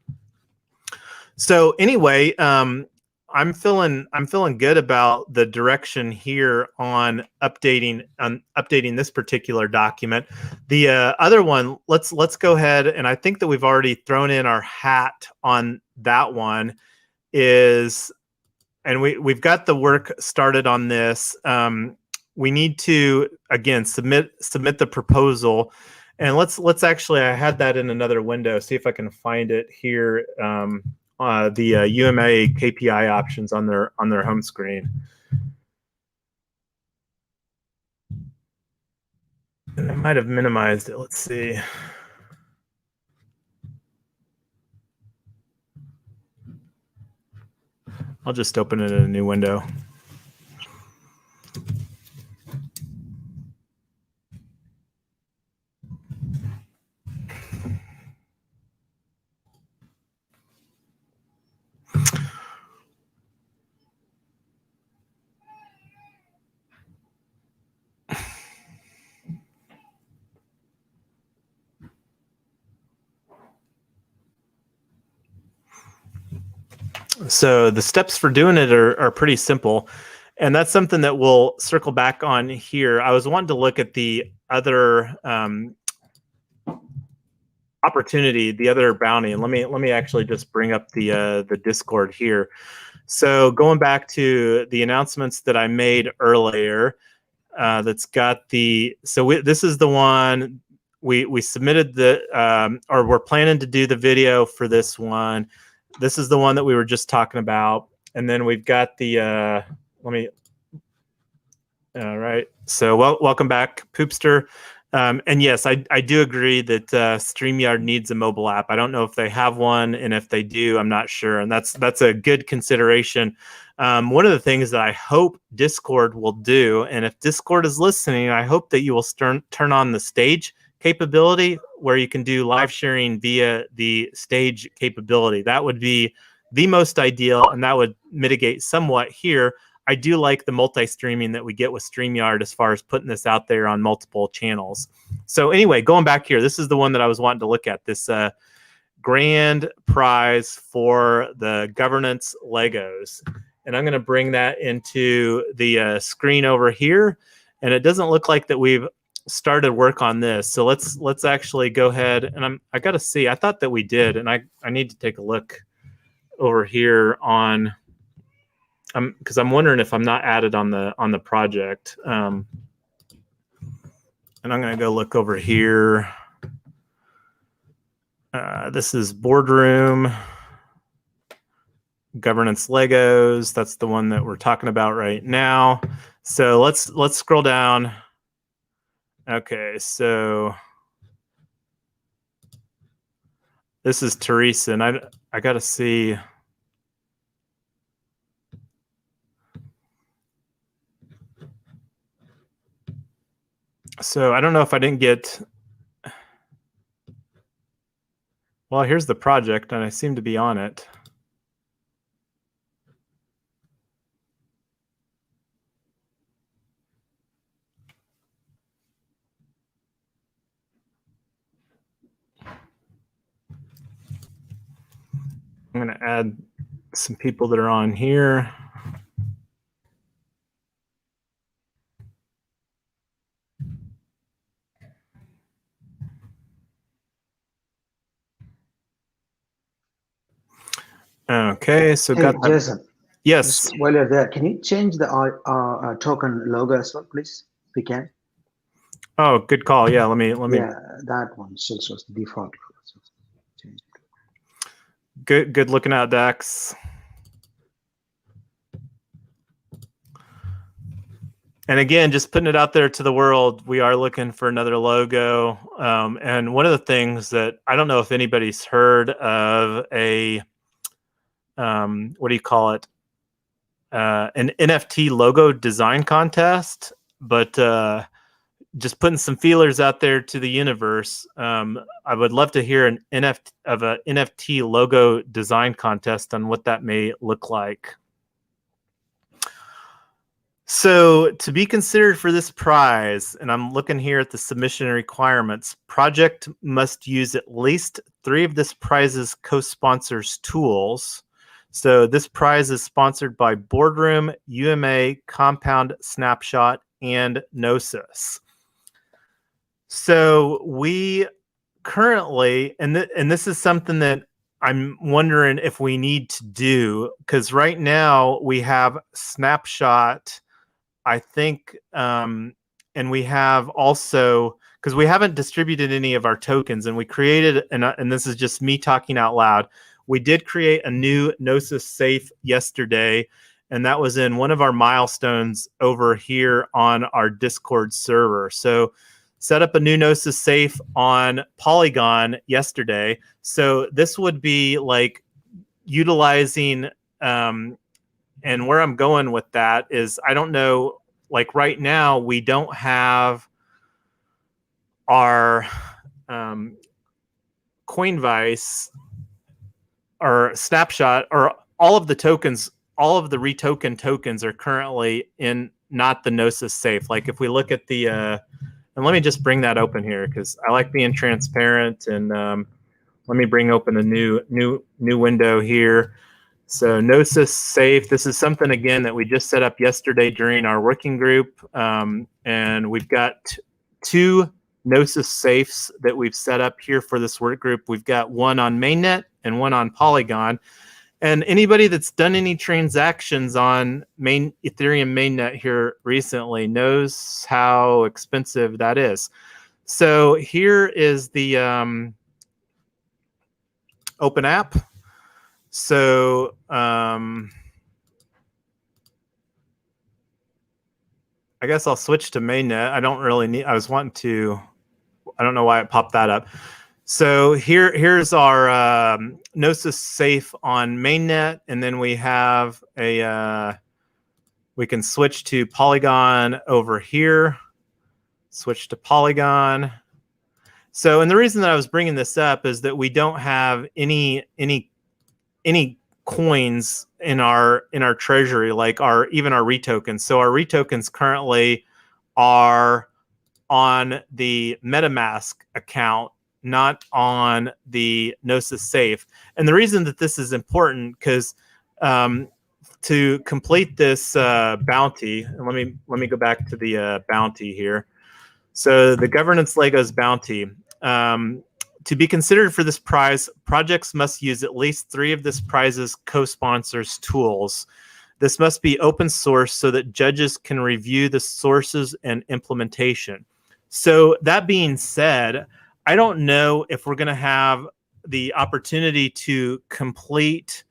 So anyway, I'm feeling good about the direction here on updating this particular document. The other one, let's go ahead, and I think that we've already thrown in our hat on that one, is, and we've got the work started on this. We need to, again, submit the proposal, and let's actually, I had that in another window. See if I can find it here. The UMA KPI options on their home screen. And I might have minimized it. Let's see. I'll just open it in a new window. So the steps for doing it are pretty simple. And that's something that we'll circle back on here. I was wanting to look at the other opportunity, the other bounty, and let me actually just bring up the Discord here. So going back to the announcements that I made earlier, that's got the this is the one we submitted the or we're planning to do the video for this one. This is the one that we were just talking about, and then we've got the all right. So welcome back, Poopster. And yes, I do agree that StreamYard needs a mobile app. I don't know if they have one, and if they do, I'm not sure. And that's a good consideration. One of the things that I hope Discord will do, and if Discord is listening, I hope that you will turn on the stage capability where you can do live sharing via the stage capability. That would be the most ideal, and that would mitigate somewhat here. I do like the multi-streaming that we get with StreamYard as far as putting this out there on multiple channels. So anyway, going back here, this is the one that I was wanting to look at, this grand prize for the governance Legos. And I'm going to bring that into the screen over here. And it doesn't look like that we've started work on this. So let's actually go ahead, and I got to see, I thought that we did, and I need to take a look over here on, because I'm wondering if I'm not added on the project. And I'm going to go look over here. This is boardroom governance Legos. That's the one that we're talking about right now. So let's scroll down. Okay, so this is Teresa, and I got to see. So I don't know if I didn't get, well, here's the project, and I seem to be on it. I'm going to add some people that are on here. Okay, so Hey, got Jason. Yes. Just while you're there, can you change the token logo as well, please? If you can. Oh, good call. Yeah, let me. Yeah, that one still shows the default logo. So change it. Good looking out, Dax. And again, just putting it out there to the world, we are looking for another logo. And one of the things that I don't know if anybody's heard of a what do you call it? An NFT logo design contest, but just putting some feelers out there to the universe. I would love to hear an NFT logo design contest on what that may look like. So to be considered for this prize, and I'm looking here at the submission requirements, project must use at least 3 of this prize's co-sponsors tools. So this prize is sponsored by Boardroom, UMA, Compound, Snapshot, and Gnosis. So we currently, and this is something that I'm wondering if we need to do, because right now we have Snapshot, I think, and we have also, because we haven't distributed any of our tokens, and we created, and this is just me talking out loud, we did create a new Gnosis safe yesterday, and that was in one of our milestones over here on our Discord server. So set up a new Gnosis safe on Polygon yesterday. So this would be like utilizing, and where I'm going with that is, I don't know, like right now we don't have our Coinvice or Snapshot, or all of the tokens, all of the REtoken tokens are currently in not the Gnosis safe. Like if we look at the, and let me just bring that open here because I like being transparent, and let me bring open a new window here. So Gnosis Safe, this is something, again, that we just set up yesterday during our working group. And we've got two Gnosis Safes that we've set up here for this work group. We've got one on mainnet and one on Polygon. And anybody that's done any transactions on Ethereum mainnet here recently knows how expensive that is. So here is the open app. So I guess I'll switch to mainnet. I don't really need, I was wanting to, I don't know why it popped that up. So here's our Gnosis Safe on mainnet, and then we have a, we can switch to Polygon over here. Switch to Polygon. So, and the reason that I was bringing this up is that we don't have any coins in our treasury, like even our REtokens. So our REtokens currently are on the MetaMask account, not on the Gnosis Safe. And the reason that this is important, because to complete this bounty, and let me go back to the bounty here. So the governance Legos bounty. To be considered for this prize, projects must use at least 3 of this prize's co-sponsors' tools. This must be open source so that judges can review the sources and implementation. So that being said, I don't know if we're going to have the opportunity to complete,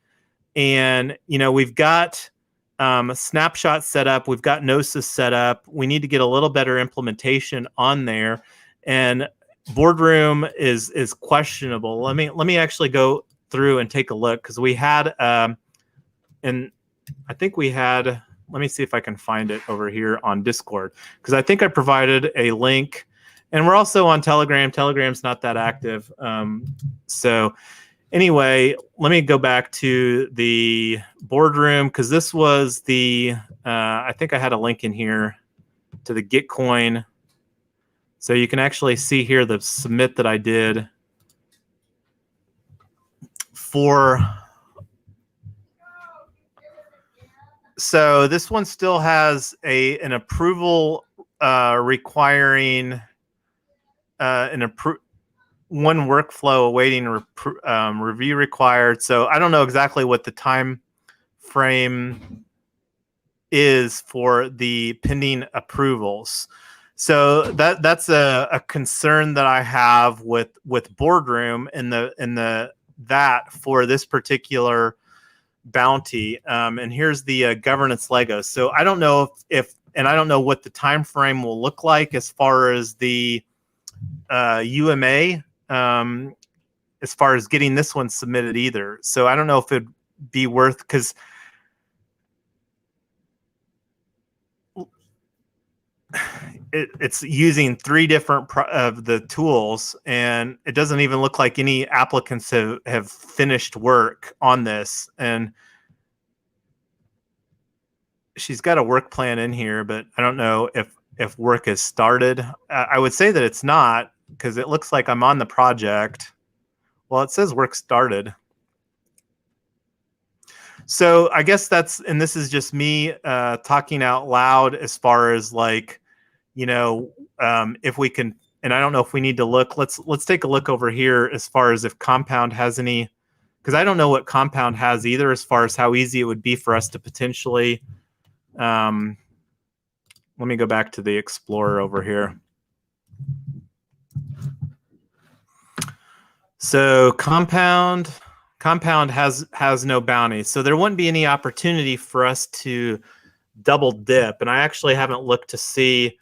and we've got a snapshot set up, we've got Gnosis set up. We need to get a little better implementation on there, and Boardroom is questionable. Let me actually go through and take a look, because we had and I think we had, let me see if I can find it over here on Discord, because I think I provided a link, and we're also on Telegram. Telegram's not that active. So anyway, let me go back to the Boardroom, because this was the, I think I had a link in here to the Gitcoin. So you can actually see here the submit that I did for. So this one still has an approval requiring one workflow awaiting review required. So I don't know exactly what the time frame is for the pending approvals. So that's a concern that I have with Boardroom and that for this particular bounty. And here's the governance Lego. So I don't know if and I don't know what the time frame will look like as far as the UMA, as far as getting this one submitted either. So I don't know if it'd be worth, because it's using 3 different of the tools, and it doesn't even look like any applicants have finished work on this. And she's got a work plan in here, but I don't know if work has started. I would say that it's not, because it looks like I'm on the project. Well, it says work started. So I guess that's, and this is just me talking out loud as far as like, if we can, and I don't know if we need to look, let's take a look over here as far as if Compound has any, because I don't know what Compound has either, as far as how easy it would be for us to potentially, let me go back to the Explorer over here. So Compound has no bounty, so there wouldn't be any opportunity for us to double dip. And I actually haven't looked to see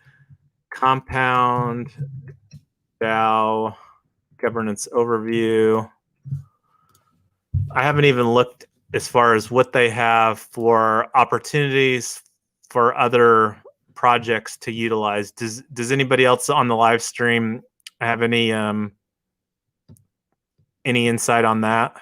Compound DAO governance overview. I haven't even looked as far as what they have for opportunities for other projects to utilize. Does anybody else on the live stream have any insight on that?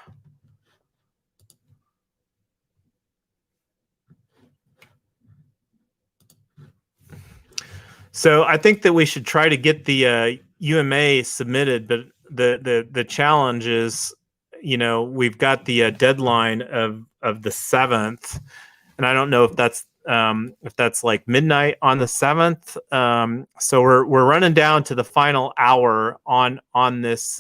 So I think that we should try to get the UMA submitted, but the challenge is, you know, we've got the deadline of the 7th, and I don't know if that's like midnight on the 7th. So we're running down to the final hour on this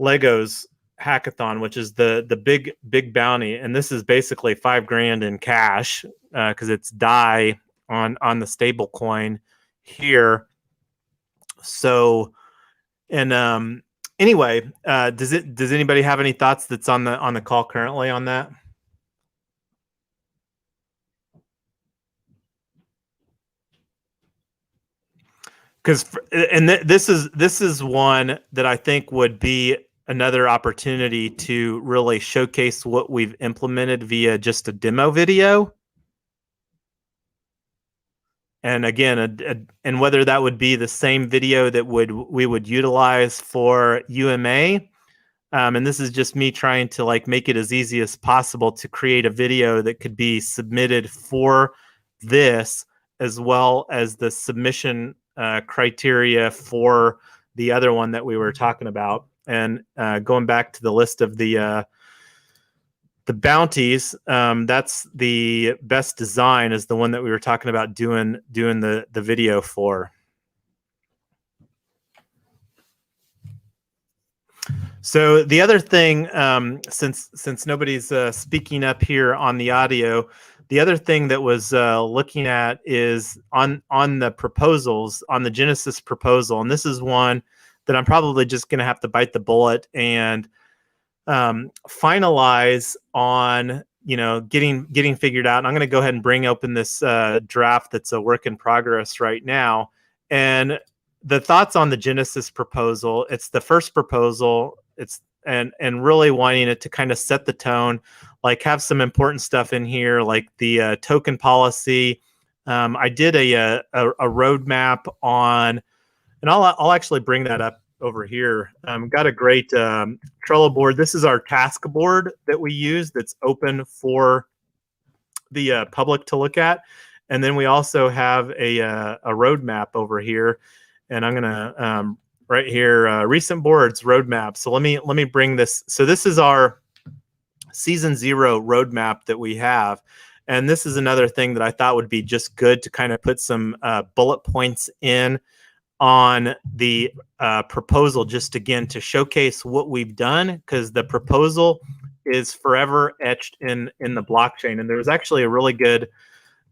Legos hackathon, which is the big bounty, and this is basically $5,000 in cash because it's DAI on the stable coin here. So, and anyway, does anybody have any thoughts that's on the call currently on that? Because this is one that I think would be another opportunity to really showcase what we've implemented via just a demo video. And again, and whether that would be the same video that we would utilize for UMA. And this is just me trying to like make it as easy as possible to create a video that could be submitted for this, as well as the submission criteria for the other one that we were talking about. And going back to the list of the bounties, that's the best design is the one that we were talking about doing the video for. So the other thing, since nobody's speaking up here on the audio, the other thing that was looking at is on the proposals, on the Genesis proposal, and this is one that I'm probably just going to have to bite the bullet and finalize on, you know, getting figured out. And I'm going to go ahead and bring open this draft that's a work in progress right now. And the thoughts on the Genesis proposal, it's the first proposal. It's and really wanting it to kind of set the tone, like have some important stuff in here, like the token policy. I did a roadmap on, and I'll actually bring that up over here. Got a great Trello board. This is our task board that we use that's open for the public to look at. And then we also have a roadmap over here. And I'm gonna right here, recent boards roadmap. So let me bring this. So this is our season 0 roadmap that we have. And this is another thing that I thought would be just good to kind of put some bullet points in on the proposal, just again to showcase what we've done, because the proposal is forever etched in the blockchain. And there's actually a really good,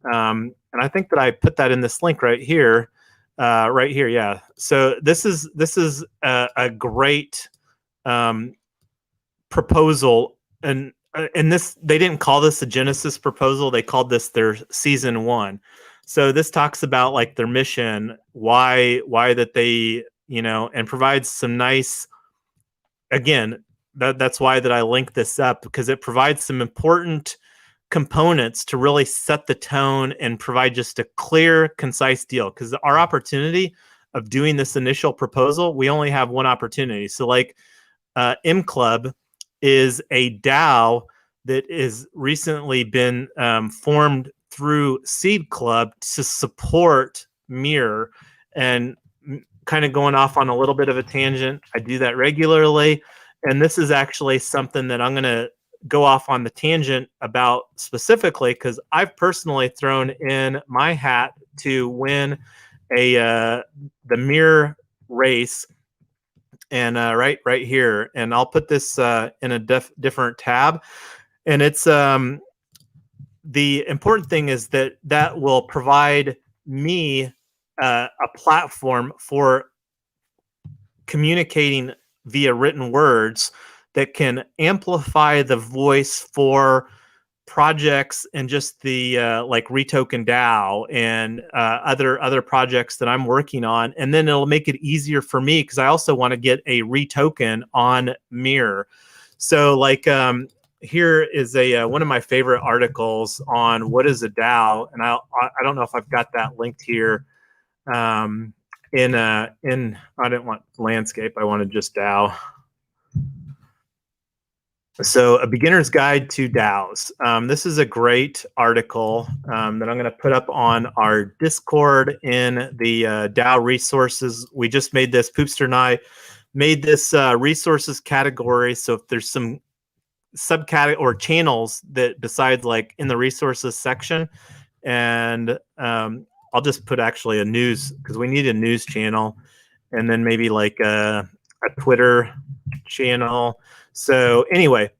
and I think that I put that in this link right here. Yeah. So this is a great proposal, and this, they didn't call this a Genesis proposal. They called this their season 1. So this talks about like their mission, why that they, you know, and provides some nice, again, that's why that I linked this up, because it provides some important components to really set the tone and provide just a clear, concise deal. Because our opportunity of doing this initial proposal, we only have one opportunity. So like M Club is a DAO that is recently been formed through Seed Club to support Mirror. And kind of going off on a little bit of a tangent, I do that regularly. And this is actually something that I'm going to go off on the tangent about specifically, because I've personally thrown in my hat to win the Mirror race, and right here, and I'll put this in a different tab. And it's the important thing is that will provide me a platform for communicating via written words that can amplify the voice for projects and just the like REtoken DAO and other projects that I'm working on. And then it'll make it easier for me, because I also want to get a REtoken on Mirror. So like here is a one of my favorite articles on what is a DAO, and I don't know if I've got that linked here. In I didn't want landscape, I wanted just DAO. So a beginner's guide to DAOs. This is a great article that I'm going to put up on our Discord in the DAO resources. We just made this, Poopster and I made this resources category. So if there's some subcategory or channels that besides like in the resources section, and I'll just put actually a news, because we need a news channel, and then maybe like a Twitter channel. So anyway,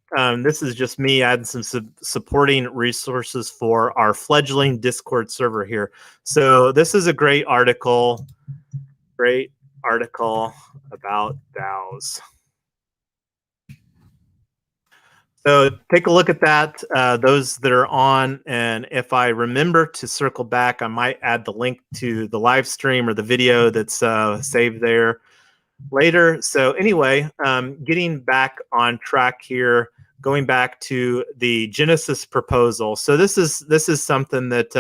this is just me adding some supporting resources for our fledgling Discord server here. So this is a great article about DAOs. So take a look at that, those that are on, and if I remember to circle back, I might add the link to the live stream or the video that's saved there later. So anyway, getting back on track here, going back to the Genesis proposal. So this is something that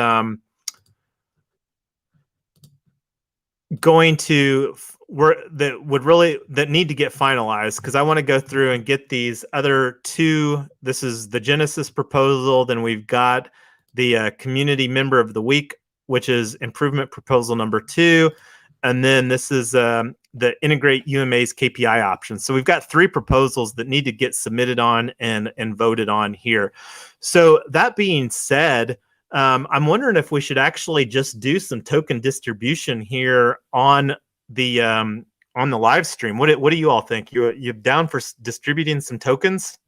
that need to get finalized, because I want to go through and get these other two. This is the Genesis proposal. Then we've got the community member of the week, which is improvement proposal number 2. And then this is the integrate UMA's KPI options. So we've got 3 proposals that need to get submitted on and voted on here. So that being said, I'm wondering if we should actually just do some token distribution here on the live stream. What do you all think? You down for distributing some tokens?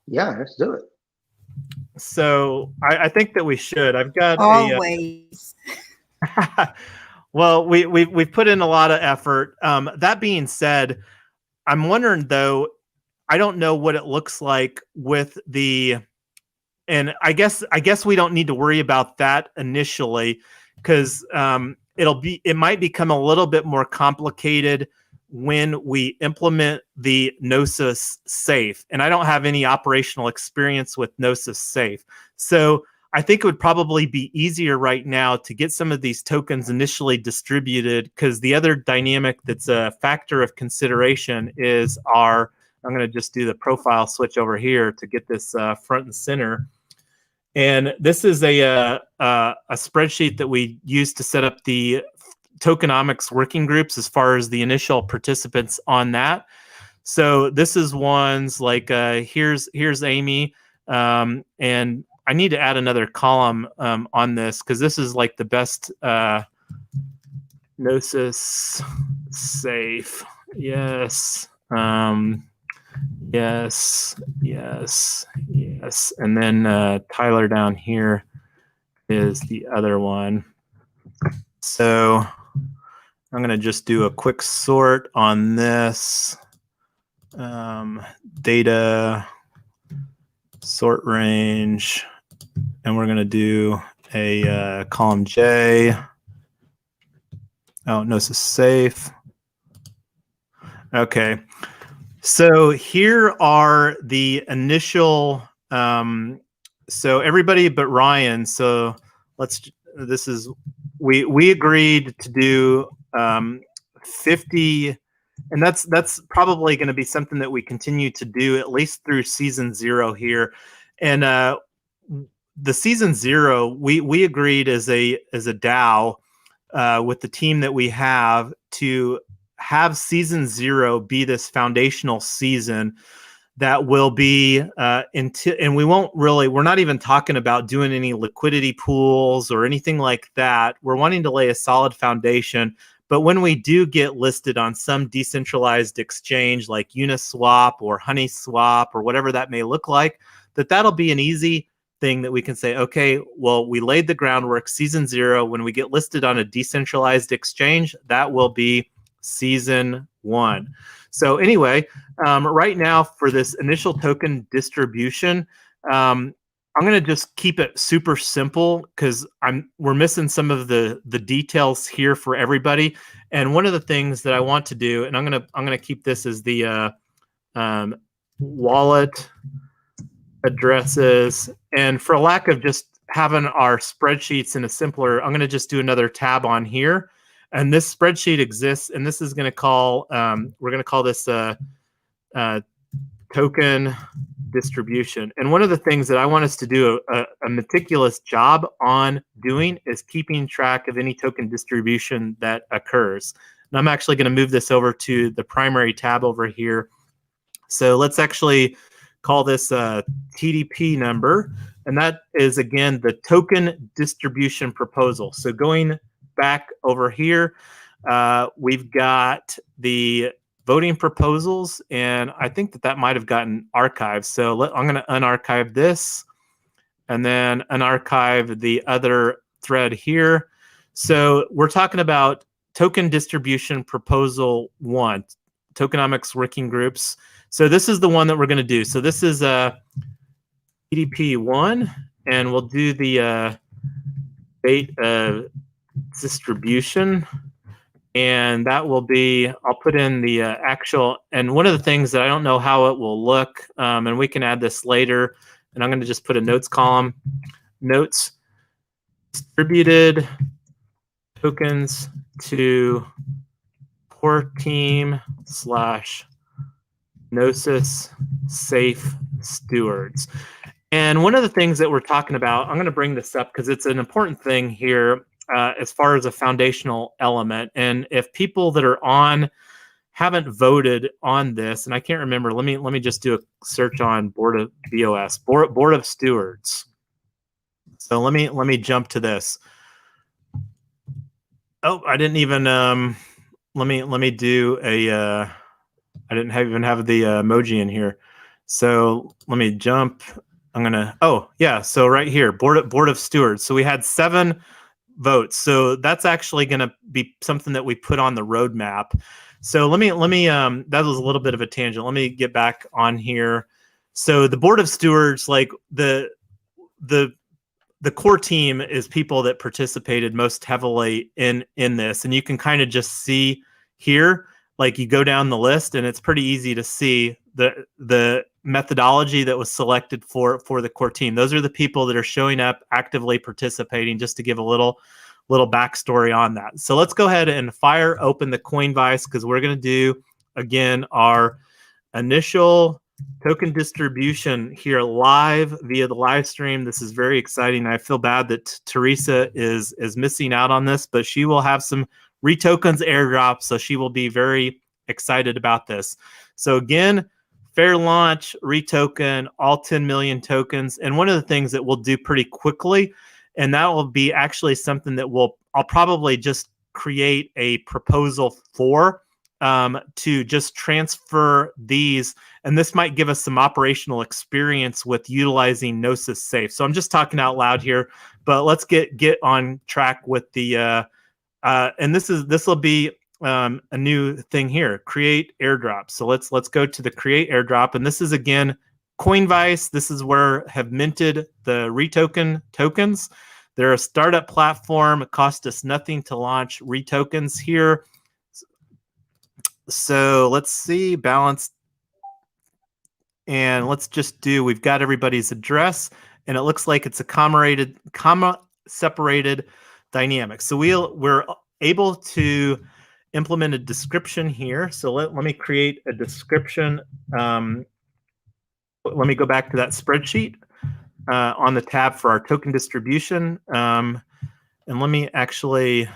Yeah, let's do it. So I think that we should. I've got always. Well, we've put in a lot of effort. That being said, I'm wondering though, I don't know what it looks like with the, and I guess we don't need to worry about that initially, because it might become a little bit more complicated when we implement the Gnosis Safe. And I don't have any operational experience with Gnosis Safe. So I think it would probably be easier right now to get some of these tokens initially distributed, because the other dynamic that's a factor of consideration is I'm going to just do the profile switch over here to get this front and center. And this is a spreadsheet that we use to set up the tokenomics working groups as far as the initial participants on that. So this is ones like here's Amy, and I need to add another column on this, because this is like the best Gnosis Safe. Yes. Yes. And then Tyler down here is the other one. So I'm going to just do a quick sort on this. Data, sort range, and we're going to do a column J. Oh, Gnosis Safe. Okay. So here are the initial, so everybody but Ryan. So we agreed to do 50, and that's probably going to be something that we continue to do at least through season 0 here. And the season 0, we agreed as a DAO with the team that we have to have season 0 be this foundational season that will be and we're not even talking about doing any liquidity pools or anything like that. We're wanting to lay a solid foundation. But when we do get listed on some decentralized exchange like Uniswap or HoneySwap or whatever that may look like, that'll be an easy thing that we can say, okay, well, we laid the groundwork. Season 0, when we get listed on a decentralized exchange, that will be season 1. So anyway, right now for this initial token distribution, I'm going to just keep it super simple, because we're missing some of the details here for everybody. And one of the things that I want to do, and I'm going to keep this as the wallet addresses, and for lack of just having our spreadsheets in a simpler, I'm going to just do another tab on here. And this spreadsheet exists, and this is going to call, we're going to call this token distribution. And one of the things that I want us to do a meticulous job on doing is keeping track of any token distribution that occurs. And I'm actually going to move this over to the primary tab over here. So let's actually call this a TDP number. And that is, again, the token distribution proposal. So going back over here, we've got the voting proposals, and I think that might have gotten archived. So I'm going to unarchive this and then unarchive the other thread here. So we're talking about token distribution proposal 1, tokenomics working groups. So this is the one that we're going to do. So this is TDP 1, and we'll do the date distribution. And that will be, I'll put in the actual, and one of the things that I don't know how it will look, and we can add this later, and I'm going to just put a notes column, notes, distributed tokens to core team / Gnosis safe stewards. And one of the things that we're talking about, I'm going to bring this up because it's an important thing here as far as a foundational element. And if people that are on haven't voted on this, and I can't remember, let me just do a search on board of BOS, board of stewards. So let me jump to this. Oh, I didn't even let me do a I didn't even have the emoji in here. So let me jump. I'm gonna, oh yeah, so right here, board of stewards. So we had 7 votes. So that's actually going to be something that we put on the roadmap. So let me that was a little bit of a tangent. Let me get back on here. So the board of stewards, like the core team is people that participated most heavily in this, and you can kind of just see here, like you go down the list, and it's pretty easy to see the methodology that was selected for the core team. Those are the people that are showing up, actively participating, just to give a little backstory on that. So let's go ahead and fire open the Coinvice, because we're going to do, again, our initial token distribution here live via the live stream. This is very exciting. I feel bad that Teresa is missing out on this, but she will have some REtokens airdrop, so she will be very excited about this. So again, fair launch, REtoken, all 10 million tokens. And one of the things that we'll do pretty quickly, and that will be actually something that I'll probably just create a proposal for to just transfer these. And this might give us some operational experience with utilizing Gnosis Safe. So I'm just talking out loud here, but let's get on track with the, and this will be a new thing here, create airdrop. So let's go to the create airdrop, and this is again Coinvice. This is where have minted the REtoken tokens. They're a startup platform. It cost us nothing to launch REtokens here. So let's see, balance, and let's just do, we've got everybody's address, and it looks like it's a comma separated dynamic. So we're able to implement a description here. So let me create a description. Let me go back to that spreadsheet on the tab for our token distribution. And let me actually...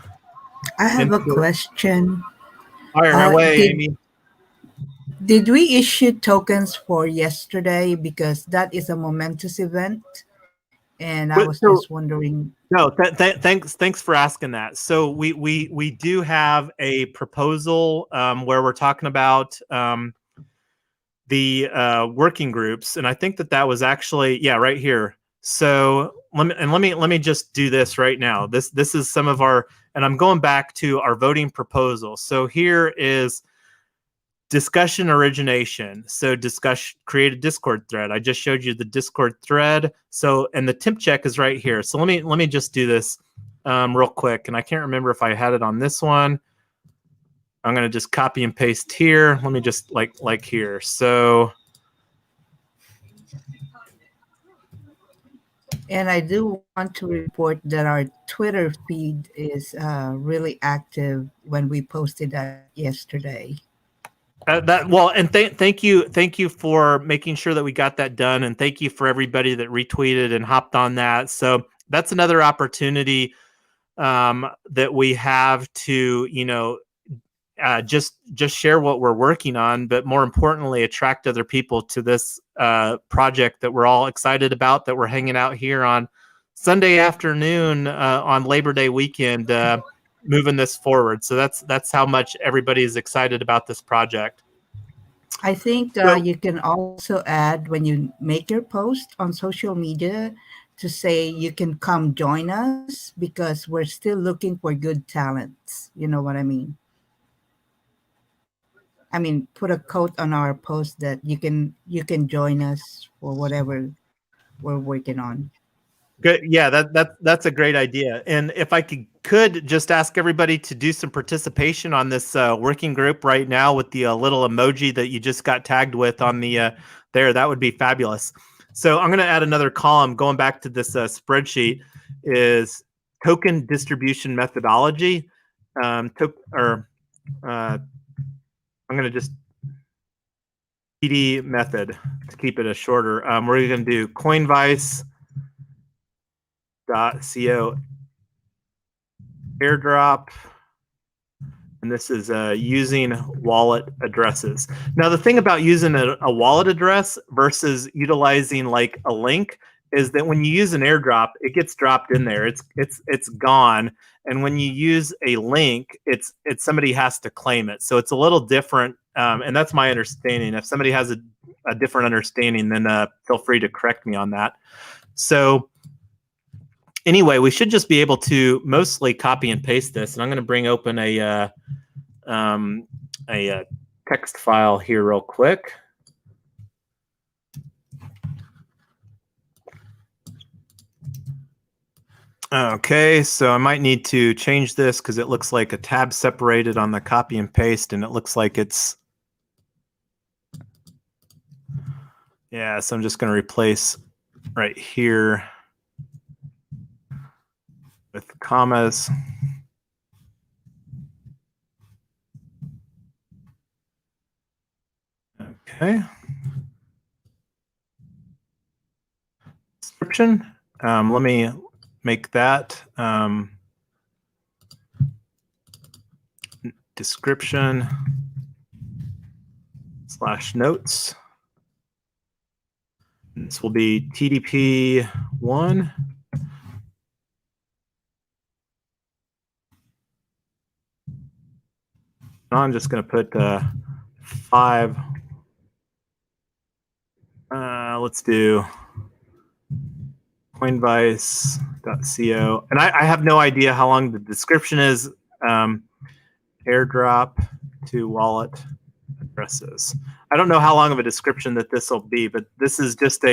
I have a question. Fire away, Amy. Did we issue tokens for yesterday? Because that is a momentous event. And I was just wondering. No, thanks for asking that. So we do have a proposal where we're talking about the working groups, and I think that was actually, yeah, right here. So let me just do this right now. This is some of our, and I'm going back to our voting proposal. So here is discussion origination. So create a Discord thread. I just showed you the Discord thread. So, and the temp check is right here. So let me just do this real quick. And I can't remember if I had it on this one. I'm going to just copy and paste here. Let me just like here. So. And I do want to report that our Twitter feed is really active when we posted that yesterday. Well, and thank you for making sure that we got that done, and thank you for everybody that retweeted and hopped on that. So that's another opportunity that we have to, just share what we're working on, but more importantly, attract other people to this project that we're all excited about, that we're hanging out here on Sunday afternoon on Labor Day weekend, moving this forward. So that's how much everybody is excited about this project. I think So- you can also add, when you make your post on social media, to say you can come join us, because we're still looking for good talents. You know what I mean? I mean, put a quote on our post that you can join us for whatever we're working on. Good. Yeah, that's a great idea. And if I could just ask everybody to do some participation on this working group right now with the little emoji that you just got tagged with on the there, that would be fabulous. So I'm going to add another column going back to this spreadsheet, is token distribution methodology. I'm going to just TD method to keep it a shorter. We're going to do Coinvice .co airdrop, and this is using wallet addresses. Now, the thing about using a wallet address versus utilizing like a link is that when you use an airdrop, it gets dropped in there. It's gone, and when you use a link, it's somebody has to claim it. So it's a little different, and that's my understanding. If somebody has a different understanding, then feel free to correct me on that. So anyway, we should just be able to mostly copy and paste this, and I'm going to bring open a text file here real quick. Okay, so I might need to change this because it looks like a tab separated on the copy and paste, and it looks like it's, yeah, so I'm just going to replace right here with commas. Okay. Description. Let me make that description /notes. This will be TDP1. I'm just going to put 5. Let's do Coinvice.co. And I have no idea how long the description is. Airdrop to wallet addresses. I don't know how long of a description that this will be, but this is just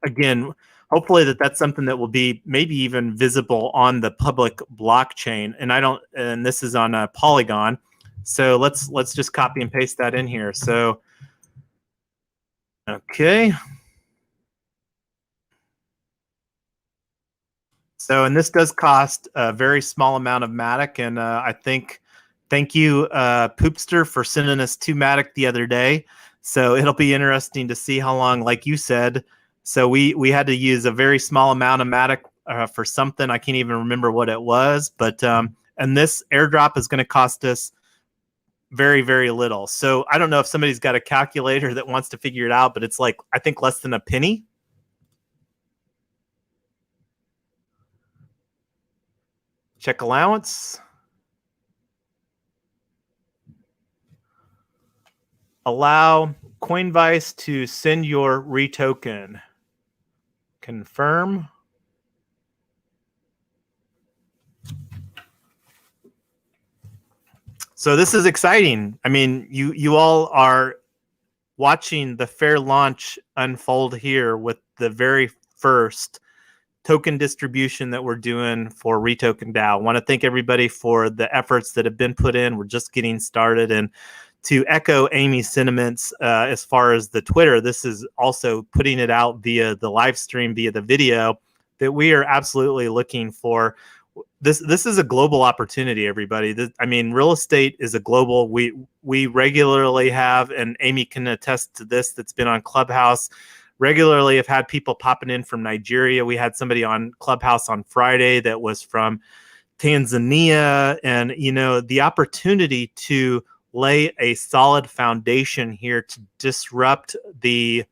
again, hopefully that's something that will be maybe even visible on the public blockchain. And this is on a Polygon. So let's just copy and paste that in here. So, okay. So, and this does cost a very small amount of Matic, and I think, thank you, Poopster, for sending us 2 Matic the other day. So it'll be interesting to see how long, like you said. So we had to use a very small amount of Matic for something. I can't even remember what it was, but and this airdrop is going to cost us very, very little. So I don't know if somebody's got a calculator that wants to figure it out, but it's like, I think less than a penny. Check allowance. Allow Coinvice to send your REtoken. Confirm. So this is exciting. I mean, you all are watching the fair launch unfold here with the very first token distribution that we're doing for REtoken DAO. I want to thank everybody for the efforts that have been put in. We're just getting started. And to echo Amy's sentiments as far as the Twitter, this is also putting it out via the live stream, via the video, that we are absolutely looking for. This is a global opportunity, everybody. I mean, real estate is a global. We regularly have, and Amy can attest to this, that's been on Clubhouse, regularly have had people popping in from Nigeria. We had somebody on Clubhouse on Friday that was from Tanzania. And, you know, the opportunity to lay a solid foundation here to disrupt the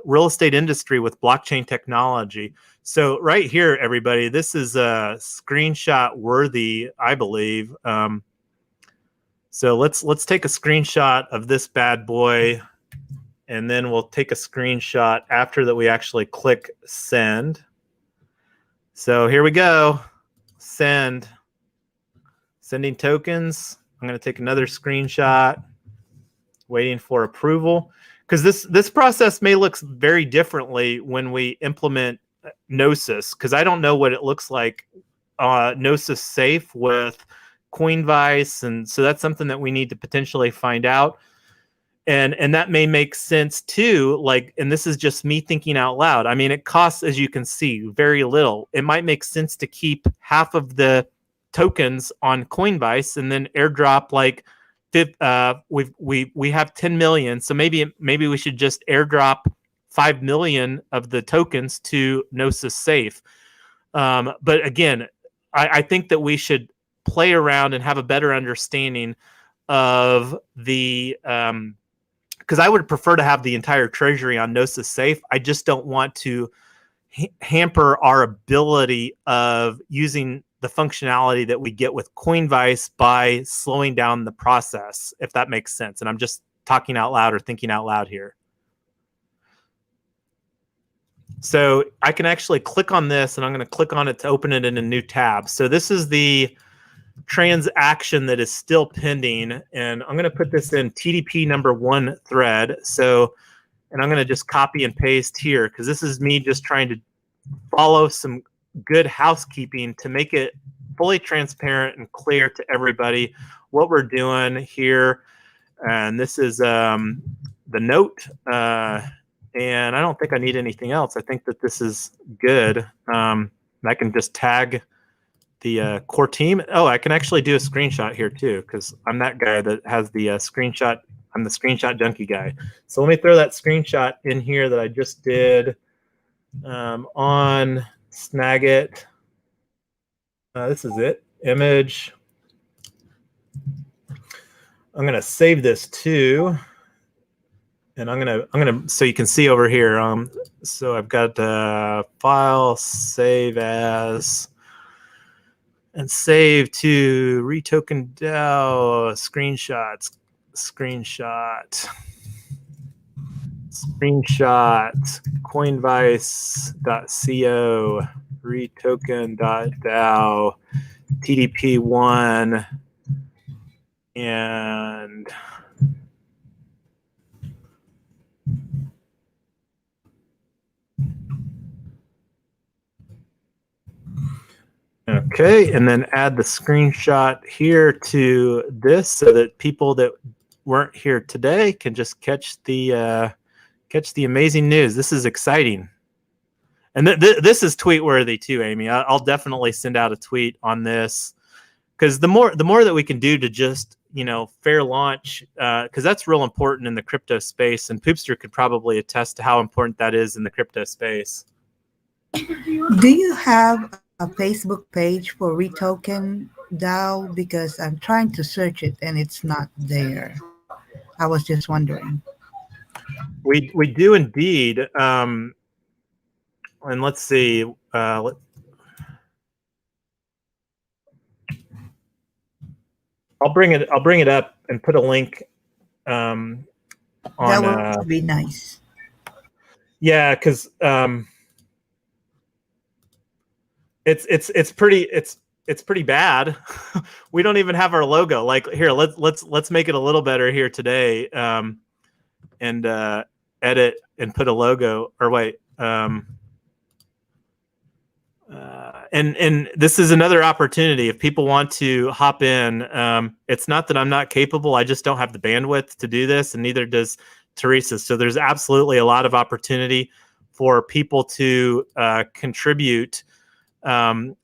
real estate industry with blockchain technology. So right here, everybody, this is a screenshot worthy, I believe. So let's take a screenshot of this bad boy, and then we'll take a screenshot after that we actually click send. So here we go. Sending tokens. I'm going to take another screenshot, waiting for approval, because this process may look very differently when we implement Gnosis, because I don't know what it looks like Gnosis safe with Coinvice, and so that's something that we need to potentially find out. And that may make sense too, like, and this is just me thinking out loud. I mean, it costs, as you can see, very little. It might make sense to keep half of the tokens on Coinvice and then airdrop like we have 10 million. So maybe we should just airdrop 5 million of the tokens to Gnosis Safe. But again, I think that we should play around and have a better understanding of the because I would prefer to have the entire treasury on Gnosis Safe. I just don't want to hamper our ability of using the functionality that we get with Coinvice by slowing down the process, if that makes sense. And I'm just talking out loud or thinking out loud here. So I can actually click on this, and I'm going to click on it to open it in a new tab. So this is the transaction that is still pending, and I'm going to put this in TDP #1 thread. So, and I'm going to just copy and paste here, because this is me just trying to follow some good housekeeping to make it fully transparent and clear to everybody what we're doing here. And this is the note, and I don't think I need anything else. I think that this is good. I can just tag the core team. Oh, I can actually do a screenshot here too, because I'm that guy that has the screenshot. I'm the screenshot junkie guy. So let me throw that screenshot in here that I just did on Snagit. This is it. Image. I'm gonna save this too, and I'm gonna so you can see over here. So I've got file, save as, and save to REtoken DAO, screenshot, coinvice.co, REtoken.DAO, TDP1, and okay, and then add the screenshot here to this so that people that weren't here today can just catch the amazing news. This is exciting, and this is tweet worthy too, Amy. I'll definitely send out a tweet on this, because the more that we can do to just fair launch, because that's real important in the crypto space, and Poopster could probably attest to how important that is in the crypto space. Do you have a Facebook page for REtoken DAO? Because I'm trying to search it and it's not there. I was just wondering. We do indeed, and let's see. I'll bring it up and put a link on. That would be nice. Yeah, because it's pretty bad. We don't even have our logo. Like, here, let's make it a little better here today, and edit and put a logo. Or wait, and this is another opportunity if people want to hop in. It's not that I'm not capable. I just don't have the bandwidth to do this, and neither does Teresa. So there's absolutely a lot of opportunity for people to contribute on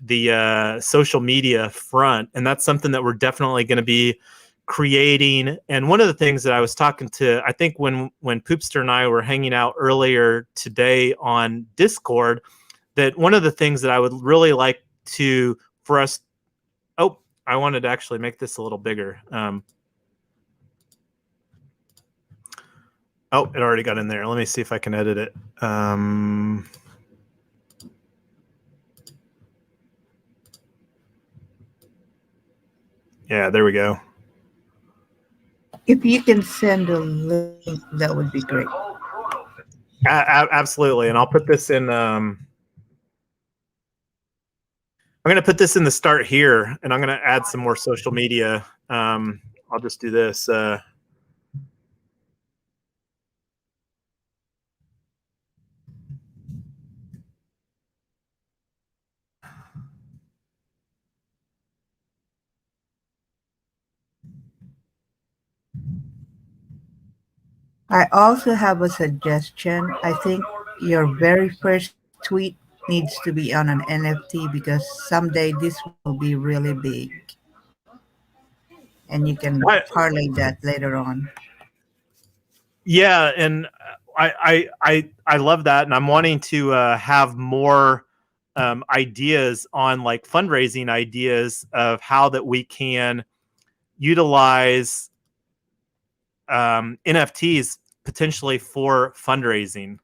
the social media front, and that's something that we're definitely going to be creating. And one of the things that I was talking to, I think when Poopster and I were hanging out earlier today on Discord, that one of the things that I would really like for us, oh, I wanted to actually make this a little bigger. Oh, it already got in there. Let me see if I can edit it. Yeah, there we go. If you can send a link, that would be great. Absolutely. And I'll put this in. I'm going to put this in the start here, and I'm going to add some more social media. I'll just do this. I also have a suggestion. I think your very first tweet needs to be on an NFT because someday this will be really big. And you can parlay that later on. Yeah, and I love that, and I'm wanting to have more ideas on like fundraising ideas of how that we can utilize NFTs potentially for fundraising.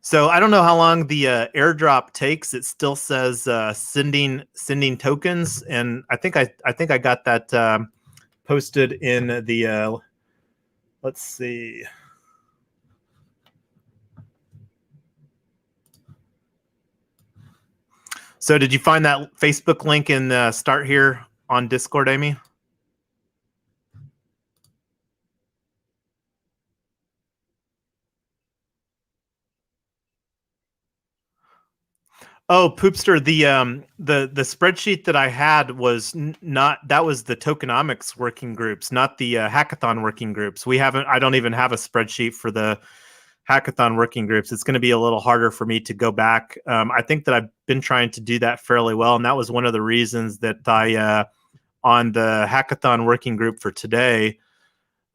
So I don't know how long the airdrop takes. It still says sending tokens, and I think I got that posted in the. Let's see. So did you find that Facebook link in the start here on Discord, Amy? Oh, Poopster, the spreadsheet that I had was not, that was the tokenomics working groups, not the hackathon working groups. I don't even have a spreadsheet for the hackathon working groups. It's going to be a little harder for me to go back. I think that I've been trying to do that fairly well, and that was one of the reasons that I on the hackathon working group for today,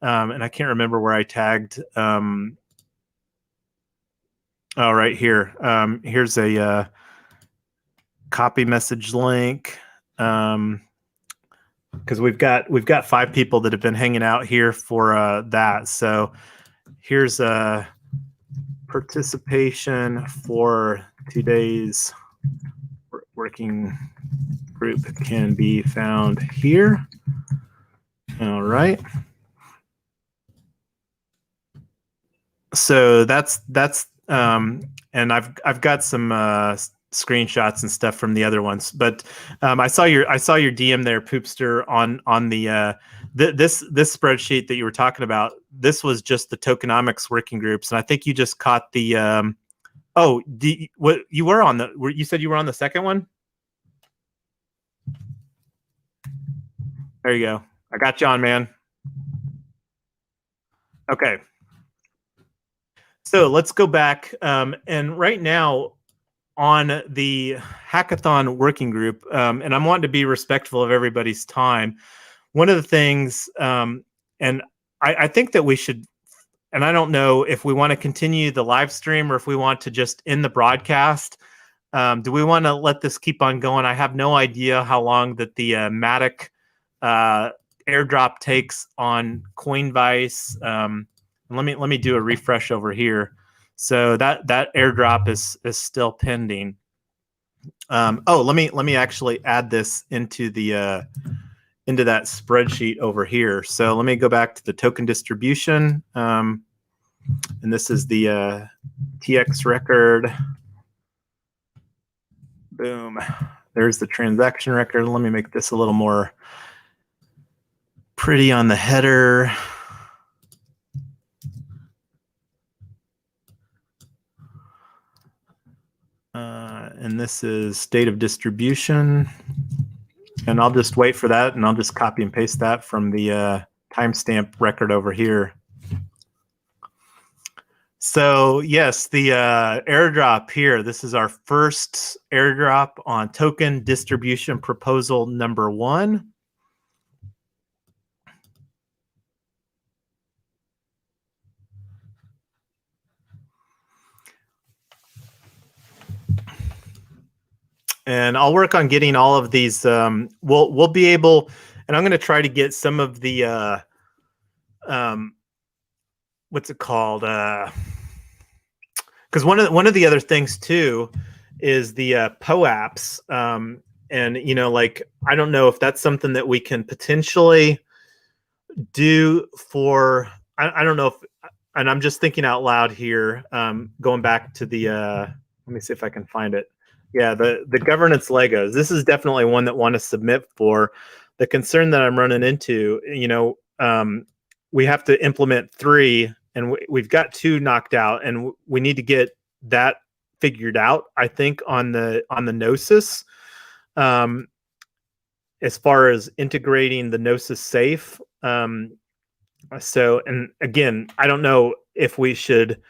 and I can't remember where I tagged. Oh, right here. Here's a copy message link, because we've got 5 people that have been hanging out here for that. So here's a participation for today's working group can be found here. All right. So that's and I've got some screenshots and stuff from the other ones, but I saw your DM there, Poopster, on the this spreadsheet that you were talking about. This was just the tokenomics working groups, and I think you just caught the what you were on you said you were on the second one. There you go. I got you on, man. Okay. So let's go back, and right now on the hackathon working group, and I'm wanting to be respectful of everybody's time. One of the things, and I think that we should, and I don't know if we want to continue the live stream or if we want to just end the broadcast. Do we want to let this keep on going? I have no idea how long that the Matic airdrop takes on Coinvice. Let me do a refresh over here. So that airdrop is still pending. Let me actually add this into the into that spreadsheet over here. So let me go back to the token distribution, and this is the TX record. Boom. There's the transaction record. Let me make this a little more pretty on the header. And this is state of distribution. And I'll just wait for that, and I'll just copy and paste that from the timestamp record over here. So yes, the airdrop here, this is our first airdrop on token distribution proposal number 1. And I'll work on getting all of these. We'll be able, and I'm going to try to get some of the what's it called? Because one of the other things too is the POAPs, and you know, like I don't know if that's something that we can potentially do for. I don't know if, and I'm just thinking out loud here. Going back to the let me see if I can find it. Yeah, the governance Legos. This is definitely one that want to submit for. The concern that I'm running into, you know, we have to implement 3, and we've got 2 knocked out, and we need to get that figured out. I think on the Gnosis, as far as integrating the Gnosis safe. So, and again, I don't know if we should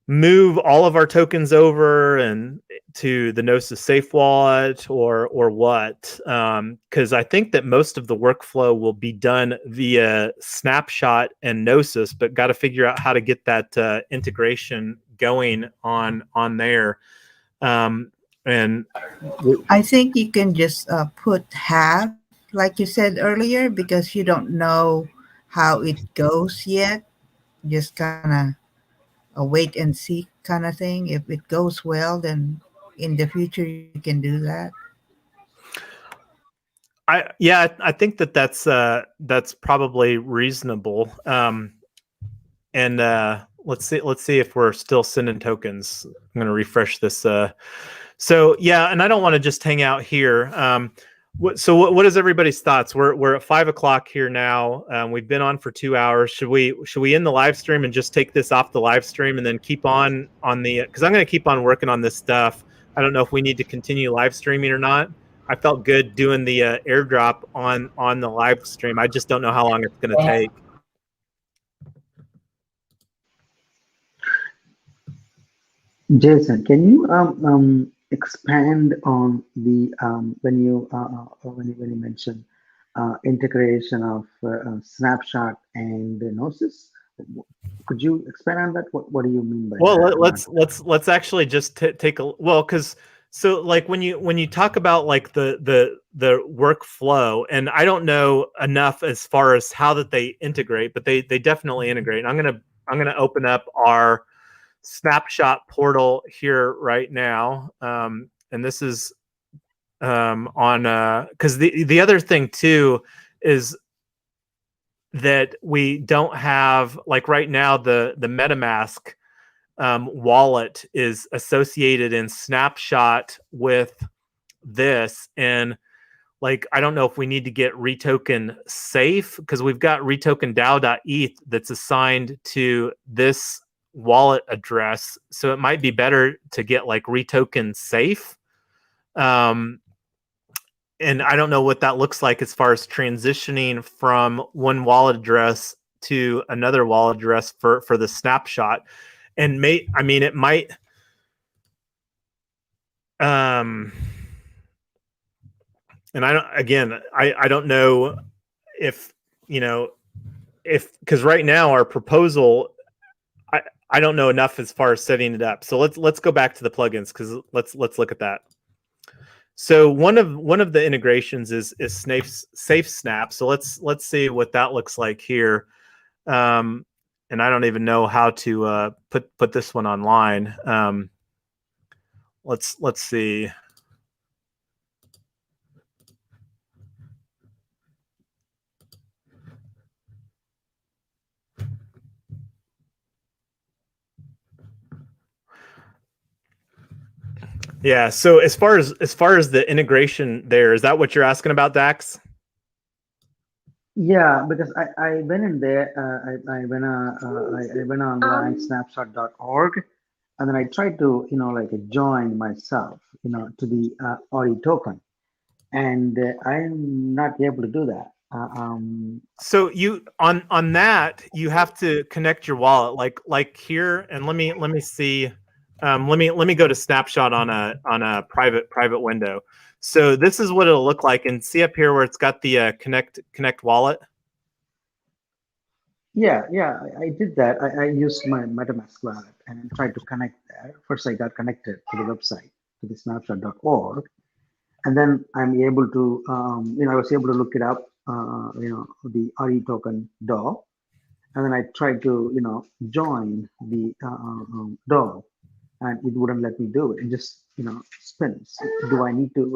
move all of our tokens over and to the Gnosis Safe wallet or what, because I think that most of the workflow will be done via Snapshot and Gnosis, but got to figure out how to get that integration going on there. And I think you can just put half, like you said earlier, because you don't know how it goes yet. Just kind of a wait and see kind of thing. If it goes well, then in the future you can do that. I think that's probably reasonable. And let's see if we're still sending tokens. I'm going to refresh this. So yeah, and I don't want to just hang out here. What is everybody's thoughts? We're at 5 o'clock here now. We've been on for 2 hours. Should we end the live stream and just take this off the live stream and then keep on the, because I'm going to keep on working on this stuff. I don't know if we need to continue live streaming or not. I felt good doing the airdrop on the live stream. I just don't know how long it's going to take. Jason, can you expand on the when you mentioned integration of Snapshot and Gnosis? Could you expand on that? What do you mean by that? Well, let's actually just take a because so like when you talk about like the workflow, and I don't know enough as far as how that they integrate, but they definitely integrate. And I'm gonna open up our Snapshot portal here right now, and this is on because the other thing too is that we don't have, like right now, the MetaMask wallet is associated in Snapshot with this, and like I don't know if we need to get REtoken safe, because we've got REtoken DAO.eth that's assigned to this wallet address, so it might be better to get like REtoken safe. And I don't know what that looks like as far as transitioning from one wallet address to another wallet address for the Snapshot. And it might and I don't know if, because right now our proposal, I don't know enough as far as setting it up. So let's go back to the plugins, because let's look at that. So one of the integrations is Safe Snap. So let's see what that looks like here. And I don't even know how to put this one online. Let's see. Yeah. So as far as the integration there, is that what you're asking about, Dax? Yeah, because I went in there. I went online snapshot.org, and then I tried to join myself to the REtoken, and I'm not able to do that. So you on that you have to connect your wallet like here, and let me see. Let me go to Snapshot on a private window. So this is what it'll look like, and see up here where it's got the connect wallet. Yeah, I did that. I used my MetaMask wallet and tried to connect there. First, I got connected to the website, to the snapshot.org, and then I'm able to, I was able to look it up, the REtoken DAO, and then I tried to, join the DAO, and it wouldn't let me do it. It just, spins. Do I need to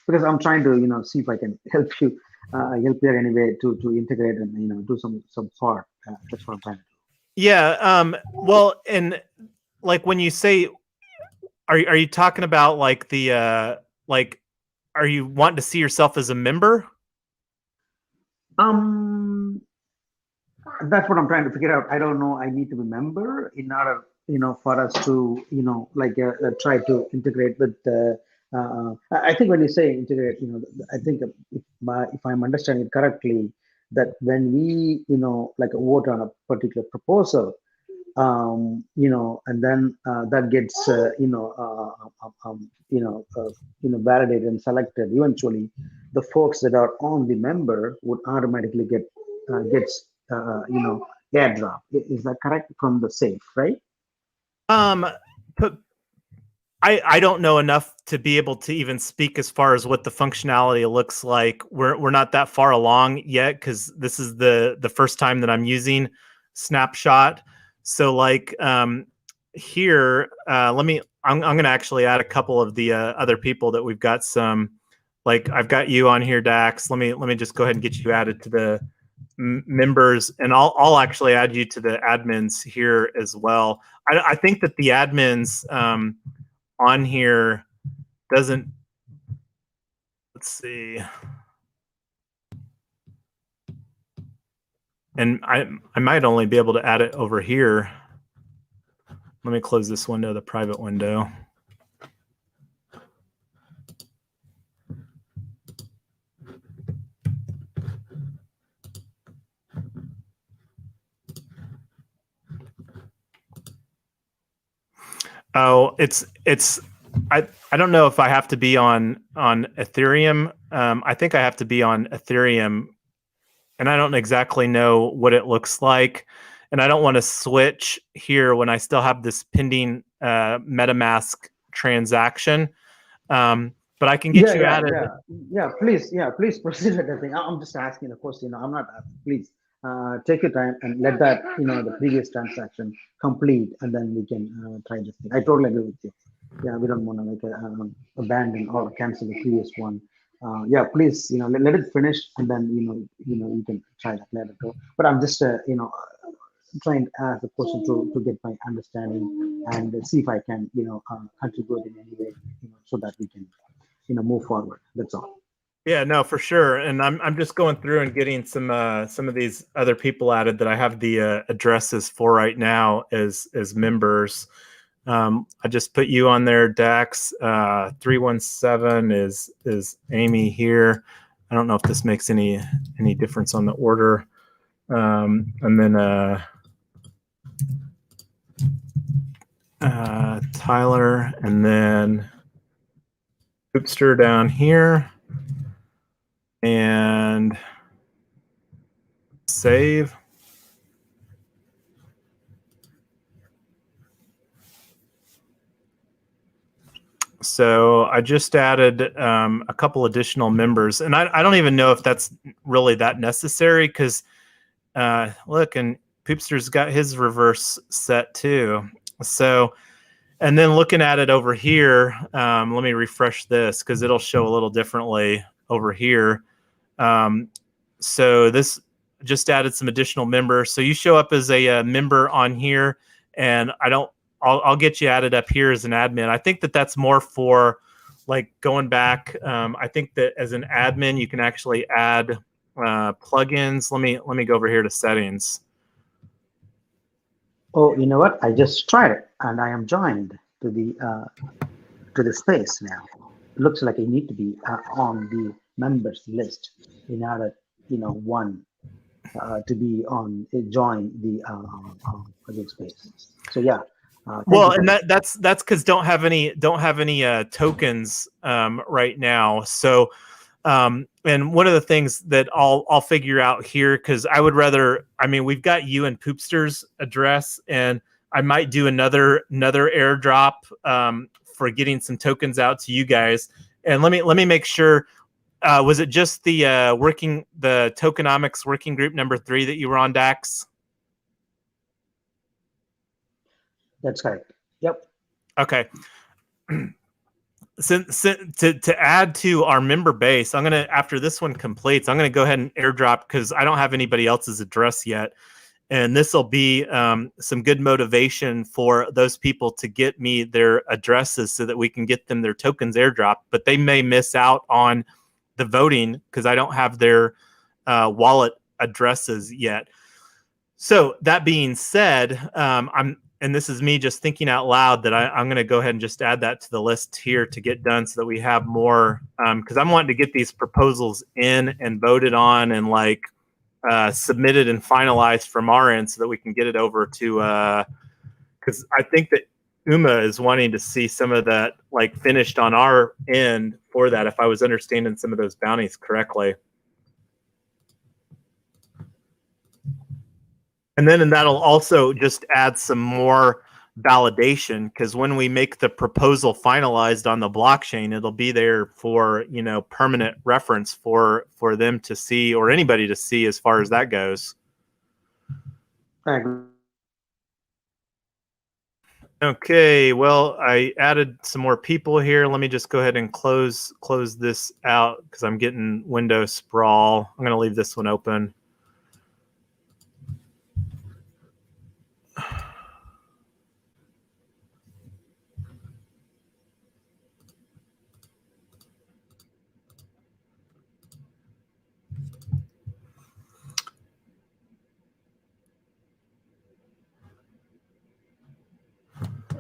because I'm trying to, see if I can help you, help you anyway to integrate and do some part. That's what I'm trying to do. Yeah. Well, and like when you say, are you talking about like the are you wanting to see yourself as a member? That's what I'm trying to figure out. I don't know. I need to be member in order, for us to, try to integrate with. I think when you say integrate, I think if I'm understanding it correctly, that when we, vote on a particular proposal, and then that gets, validated and selected. Eventually, the folks that are on the member would automatically gets airdrop. Is that correct from the safe, right? But I don't know enough to be able to even speak as far as what the functionality looks like. We're not that far along yet because this is the first time that I'm using Snapshot. So like here, I'm going to actually add a couple of the other people that we've got some. Like I've got you on here, Dax. Let me just go ahead and get you added to the members, and I'll actually add you to the admins here as well. I think that the admins on here doesn't. Let's see. And I might only be able to add it over here. Let me close this window, the private window. Oh, I don't know if I have to be on Ethereum. I think I have to be on Ethereum, and I don't exactly know what it looks like. And I don't want to switch here when I still have this pending MetaMask transaction. But I can get you added. Please proceed with the thing. I'm just asking a question. I'm not asking. Please take your time and let that the previous transaction complete, and then we can try this thing. I totally agree with you. Yeah, we don't want to abandon or cancel the previous one. Please let it finish, and then you can try that later too. But I'm just trying to ask a question to get my understanding and see if I can contribute in any way so that we can move forward. That's all. Yeah, no, for sure. And I'm just going through and getting some of these other people added that I have the addresses for right now as members. I just put you on there, Dax. 317 is Amy here. I don't know if this makes any difference on the order. And then Tyler, and then Hoopster down here, and save. So I just added a couple additional members, and I don't even know if that's really that necessary because look, and Poopster's got his reverse set too. So, and then looking at it over here, let me refresh this because it'll show a little differently over here. So this just added some additional members. So you show up as a member on here, and I'll get you added up here as an admin. I think that that's more for like going back. I think that as an admin, you can actually add plugins. Let me go over here to settings. Oh, you know what? I just tried it, and I am joined to the space now. It looks like I need to be on the members list in order, to be on join the space. So yeah. Well, and that's because don't have any tokens right now. So. And one of the things that I'll figure out here, because I would rather, we've got you and Poopster's address, and I might do another airdrop getting some tokens out to you guys. And let me make sure. Was it just the tokenomics working group number 3 that you were on, Dax? That's correct. Yep. Okay. To add to our member base, I'm gonna, after this one completes, I'm gonna go ahead and airdrop, because I don't have anybody else's address yet, and this will be some good motivation for those people to get me their addresses so that we can get them their tokens airdropped. But they may miss out on the voting because I don't have their wallet addresses yet. So that being said, and this is me just thinking out loud, that I'm going to go ahead and just add that to the list here to get done so that we have more, because I'm wanting to get these proposals in and voted on and like submitted and finalized from our end so that we can get it over to, because I think that Uma is wanting to see some of that like finished on our end for that, if I was understanding some of those bounties correctly. And that'll also just add some more validation, because when we make the proposal finalized on the blockchain, it'll be there for, you know, permanent reference for them to see, or anybody to see, as far as that goes. I agree. Okay, well, I added some more people here. Let me just go ahead and close this out because I'm getting window sprawl. I'm going to leave this one open.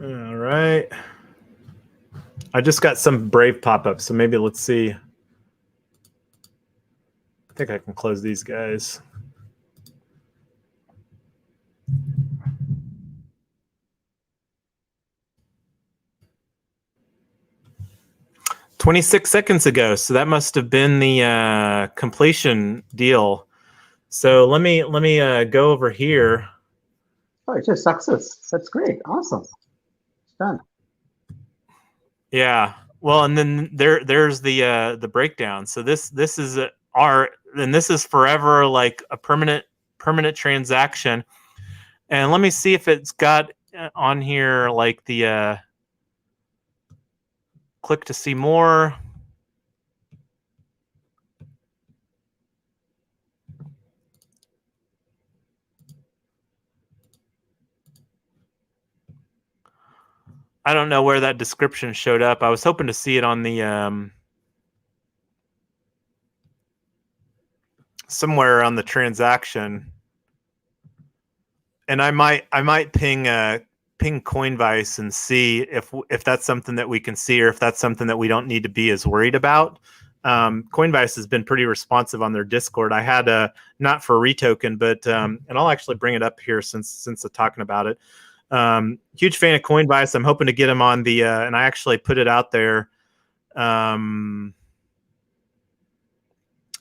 All right. I just got some Brave pop-up, so maybe let's see. I think I can close these guys. "26 seconds ago," so that must have been the completion deal. So let me go over here. Oh, it's a success. That's great. Awesome. It's done. Yeah. Well, and then there's the breakdown. So this is and this is forever like a permanent transaction. And let me see if it's got on here like the click to see more. I don't know where that description showed up. I was hoping to see it on the somewhere on the transaction. And I might ping Coinvice and see if that's something that we can see, or if that's something that we don't need to be as worried about. Coinvice has been pretty responsive on their Discord. I had not for REtoken, but and I'll actually bring it up here since I'm talking about it. Huge fan of Coinvice. I'm hoping to get him on the and I actually put it out there, and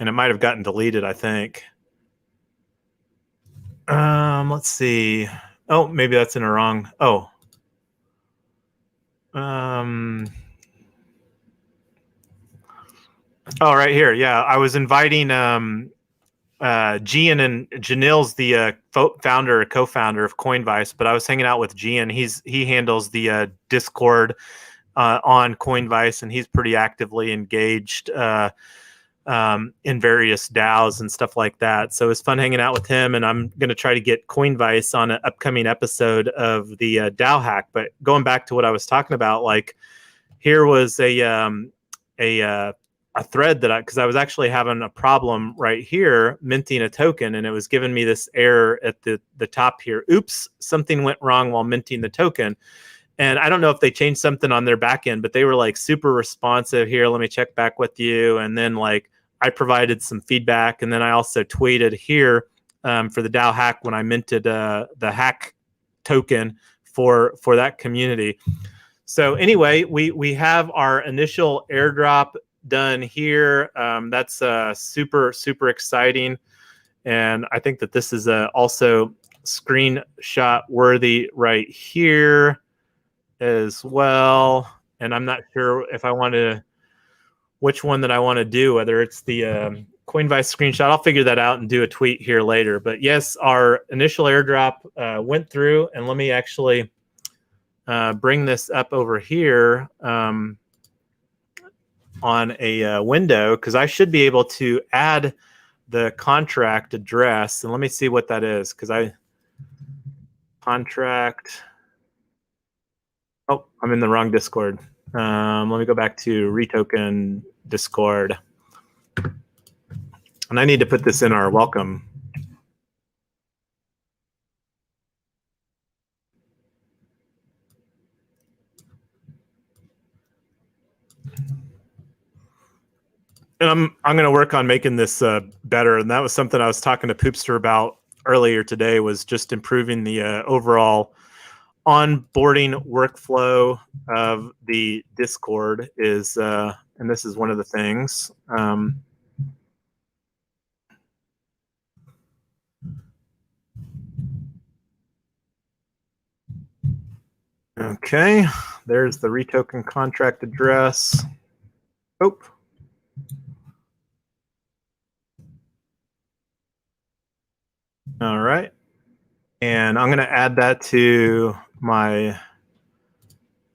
it might have gotten deleted, I think. Let's see. Oh, maybe that's in a wrong. Oh. Oh, right here. Yeah, I was inviting Gian, and Janil's the founder or co-founder of Coinvice, but I was hanging out with Gian. He handles the Discord on Coinvice, and he's pretty actively engaged in various DAOs and stuff like that. So it's fun hanging out with him, and I'm going to try to get Coinvice on an upcoming episode of the DAO Hack. But going back to what I was talking about, like here was a thread that because I was actually having a problem right here minting a token, and it was giving me this error at the top here. Oops, something went wrong while minting the token. And I don't know if they changed something on their back end, but they were like super responsive. Here, let me check back with you. And then like I provided some feedback, and then I also tweeted here for the DAO Hack when I minted the hack token for that community. So anyway, we have our initial airdrop done here. That's super exciting, and I think that this is also screenshot worthy right here as well. and I'm not sure if I want to, which one that I want to do, whether it's the Coinvice screenshot. I'll figure that out and do a tweet here later. But yes, our initial airdrop went through, and let me actually bring this up over here on a window, because I should be able to add the contract address. And let me see what that is, because contract. Oh, I'm in the wrong Discord. Let me go back to REtoken Discord. And I need to put this in our welcome. And I'm going to work on making this better. And that was something I was talking to Poopster about earlier today, was just improving the overall onboarding workflow of the Discord is, and this is one of the things. Okay, there's the REtoken contract address. Oh. All right. And I'm going to add that to my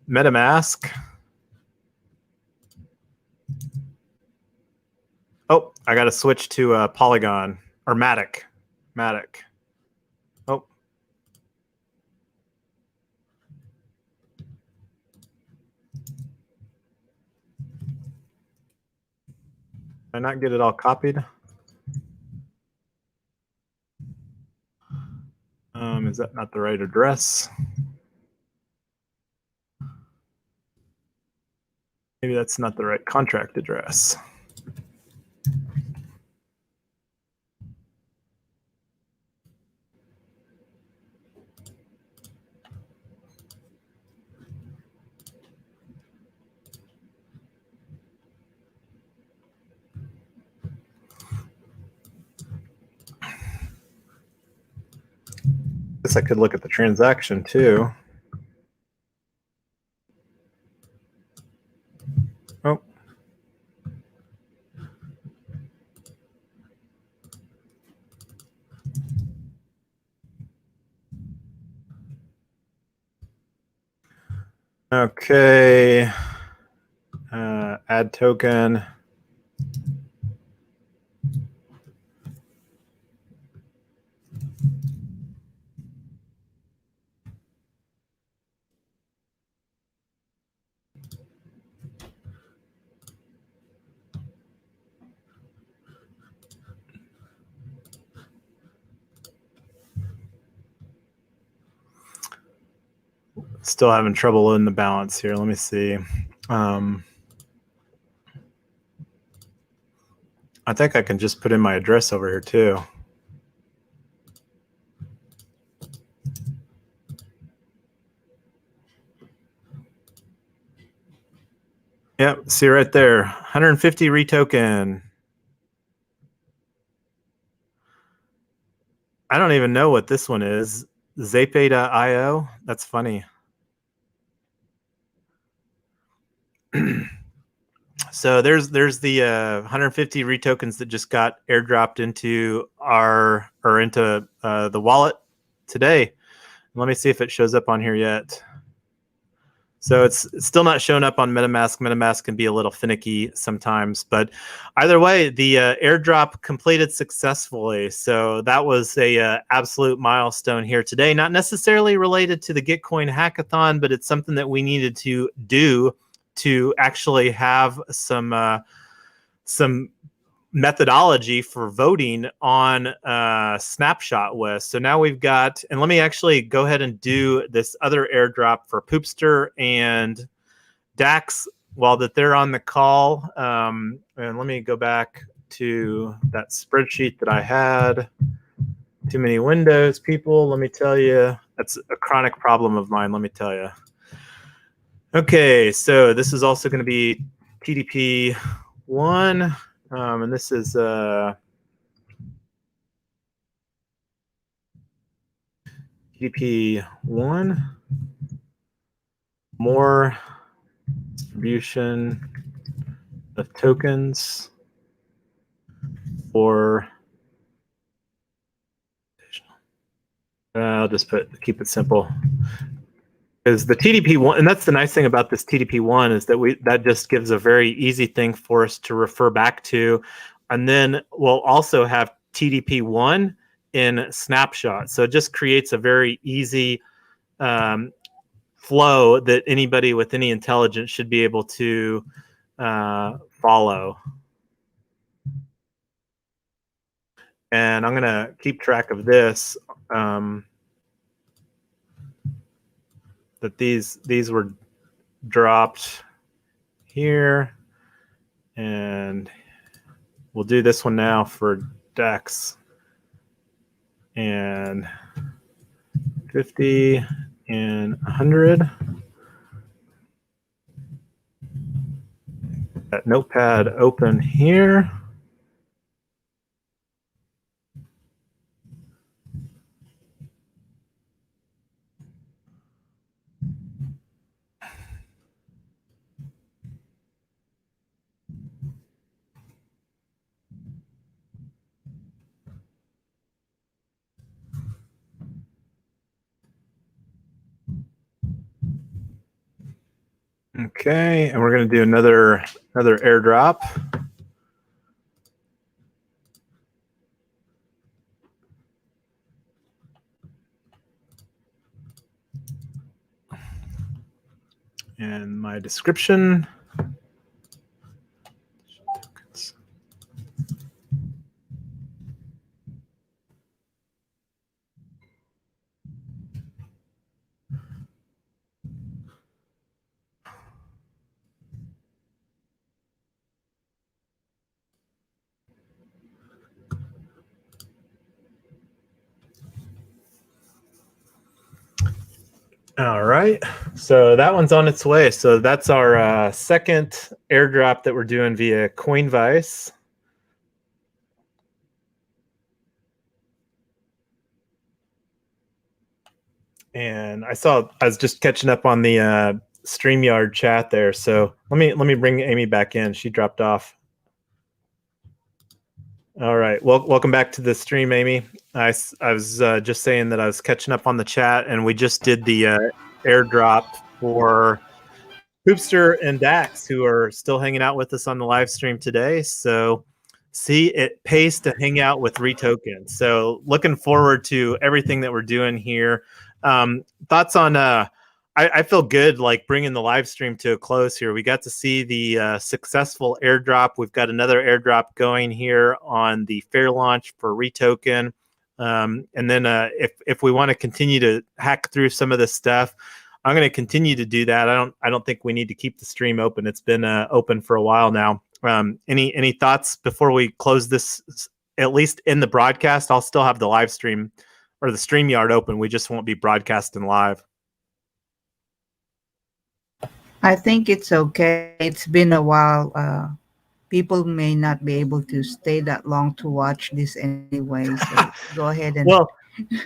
MetaMask. Oh, I got to switch to Polygon or Matic. Matic. Oh. Did I not get it all copied? Is that not the right address? Maybe that's not the right contract address. Guess I could look at the transaction too. Oh. Okay. Add token. Still having trouble in the balance here. Let me see. I think I can just put in my address over here too. Yep, see right there, 150 REtoken. I don't even know what this one is. Zape.io. That's funny. So there's the 150 REtokens that just got airdropped into the wallet today. Let me see if it shows up on here yet. So it's still not showing up on MetaMask. MetaMask can be a little finicky sometimes, but either way, the airdrop completed successfully. So that was a absolute milestone here today. Not necessarily related to the Gitcoin Hackathon, but it's something that we needed to do to actually have some methodology for voting on snapshot lists. So now we've got, and let me actually go ahead and do this other airdrop for Poopster and Dax while that they're on the call. And let me go back to that spreadsheet that I had. Too many windows, people. Let me tell you, that's a chronic problem of mine. Let me tell you. Okay, so this is also going to be TDP1. And this is TDP1. More distribution of tokens for, I'll just keep it simple. Is the TDP1, and that's the nice thing about this TDP1 is that that just gives a very easy thing for us to refer back to. And then we'll also have TDP1 in snapshot. So it just creates a very easy flow that anybody with any intelligence should be able to follow. And I'm going to keep track of this. That these were dropped here, and we'll do this one now for DEX, and 50 and 100. That notepad open here. Okay, and we're going to do another airdrop. And my description. All right, so that one's on its way. So that's our second airdrop that we're doing via Coinvice. And I was just catching up on the StreamYard chat there. So let me bring Amy back in. She dropped off. All right. Well, welcome back to the stream, Amy. I was just saying that I was catching up on the chat, and we just did the airdrop for Hoopster and Dax, who are still hanging out with us on the live stream today. So see, it pays to hang out with REtoken. So looking forward to everything that we're doing here. Thoughts on I feel good like bringing the live stream to a close here. We got to see the successful airdrop. We've got another airdrop going here on the fair launch for REtoken. And then if we want to continue to hack through some of this stuff, I'm going to continue to do that. I don't think we need to keep the stream open. It's been open for a while now. Any thoughts before we close this, at least in the broadcast? I'll still have the live stream or the StreamYard open. We just won't be broadcasting live. I think it's okay. It's been a while. People may not be able to stay that long to watch this anyway. So go ahead and. Well,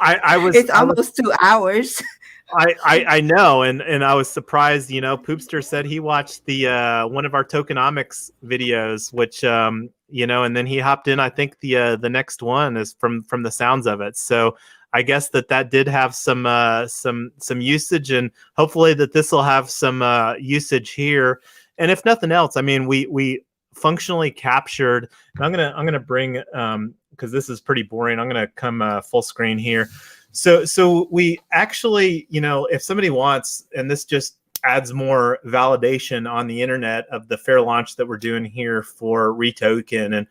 I was. It's almost 2 hours. I know, and I was surprised. You know, Poopster said he watched the one of our tokenomics videos, which you know, and then he hopped in. I think the next one is from the sounds of it. So I guess that did have some usage, and hopefully that this will have some usage here. And if nothing else, I mean, we functionally captured. And I'm gonna bring because this is pretty boring. I'm gonna come full screen here. So we actually, you know, if somebody wants, and this just adds more validation on the internet of the fair launch that we're doing here for REtoken. And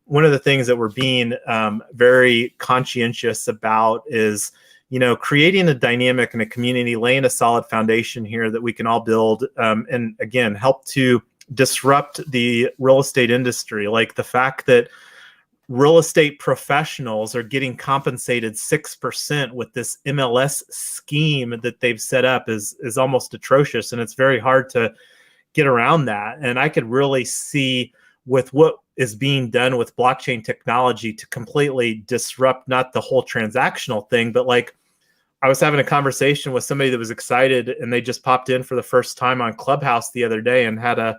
one of the things that we're being very conscientious about is, you know, creating a dynamic and a community, laying a solid foundation here that we can all build and again, help to disrupt the real estate industry. Like the fact that real estate professionals are getting compensated 6% with this MLS scheme that they've set up is almost atrocious. And it's very hard to get around that. And I could really see with what is being done with blockchain technology to completely disrupt not the whole transactional thing, but like I was having a conversation with somebody that was excited, and they just popped in for the first time on Clubhouse the other day and had a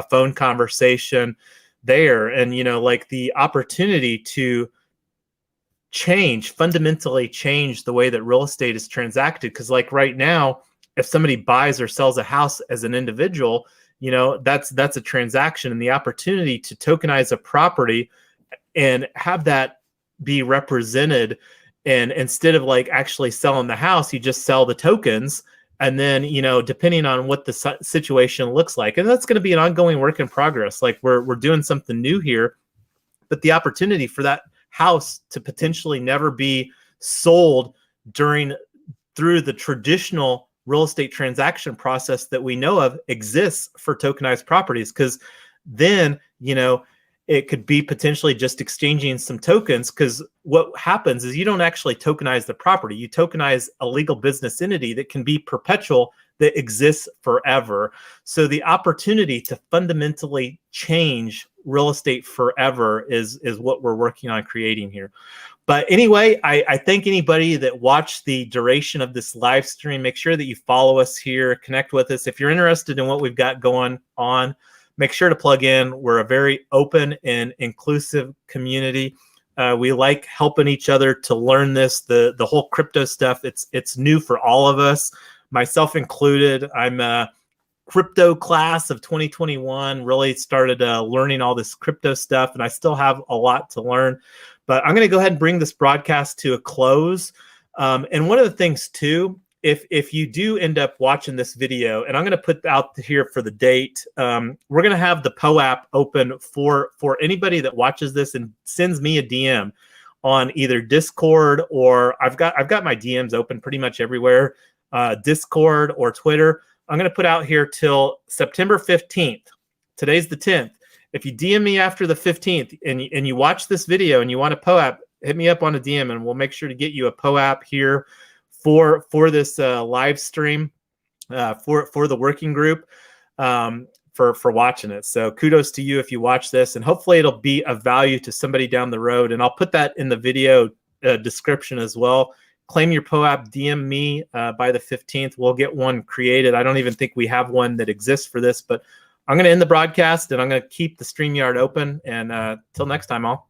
phone conversation there. And, you know, like the opportunity to fundamentally change the way that real estate is transacted. Because like right now, if somebody buys or sells a house as an individual, you know, that's a transaction, and the opportunity to tokenize a property and have that be represented. And instead of like actually selling the house, you just sell the tokens. And then, you know, depending on what the situation looks like, and that's going to be an ongoing work in progress. Like we're doing something new here, but the opportunity for that house to potentially never be sold through the traditional real estate transaction process that we know of exists for tokenized properties. Because then, you know, it could be potentially just exchanging some tokens, because what happens is you don't actually tokenize the property. You tokenize a legal business entity that can be perpetual, that exists forever. So the opportunity to fundamentally change real estate forever is what we're working on creating here. But anyway, I thank anybody that watched the duration of this live stream. Make sure that you follow us here, connect with us. If you're interested in what we've got going on, make sure to plug in. We're a very open and inclusive community. We like helping each other to learn this. The whole crypto stuff, it's new for all of us, myself included. I'm a crypto class of 2021, really started learning all this crypto stuff, and I still have a lot to learn. But I'm going to go ahead and bring this broadcast to a close. And one of the things too, if you do end up watching this video, and I'm going to put out here for the date, we're going to have the POAP open for anybody that watches this and sends me a DM on either Discord, or I've got my DMs open pretty much everywhere, Discord or Twitter. I'm going to put out here till September 15th. Today's the 10th. If you DM me after the 15th and you watch this video and you want a POAP, hit me up on a DM and we'll make sure to get you a POAP here for this live stream for the working group for watching it. So kudos to you if you watch this, and hopefully it'll be of value to somebody down the road. And I'll put that in the video description as well. Claim your POAP, DM me by the 15th. We'll get one created. I don't even think we have one that exists for this, but I'm going to end the broadcast and I'm going to keep the StreamYard open. And till next time, all.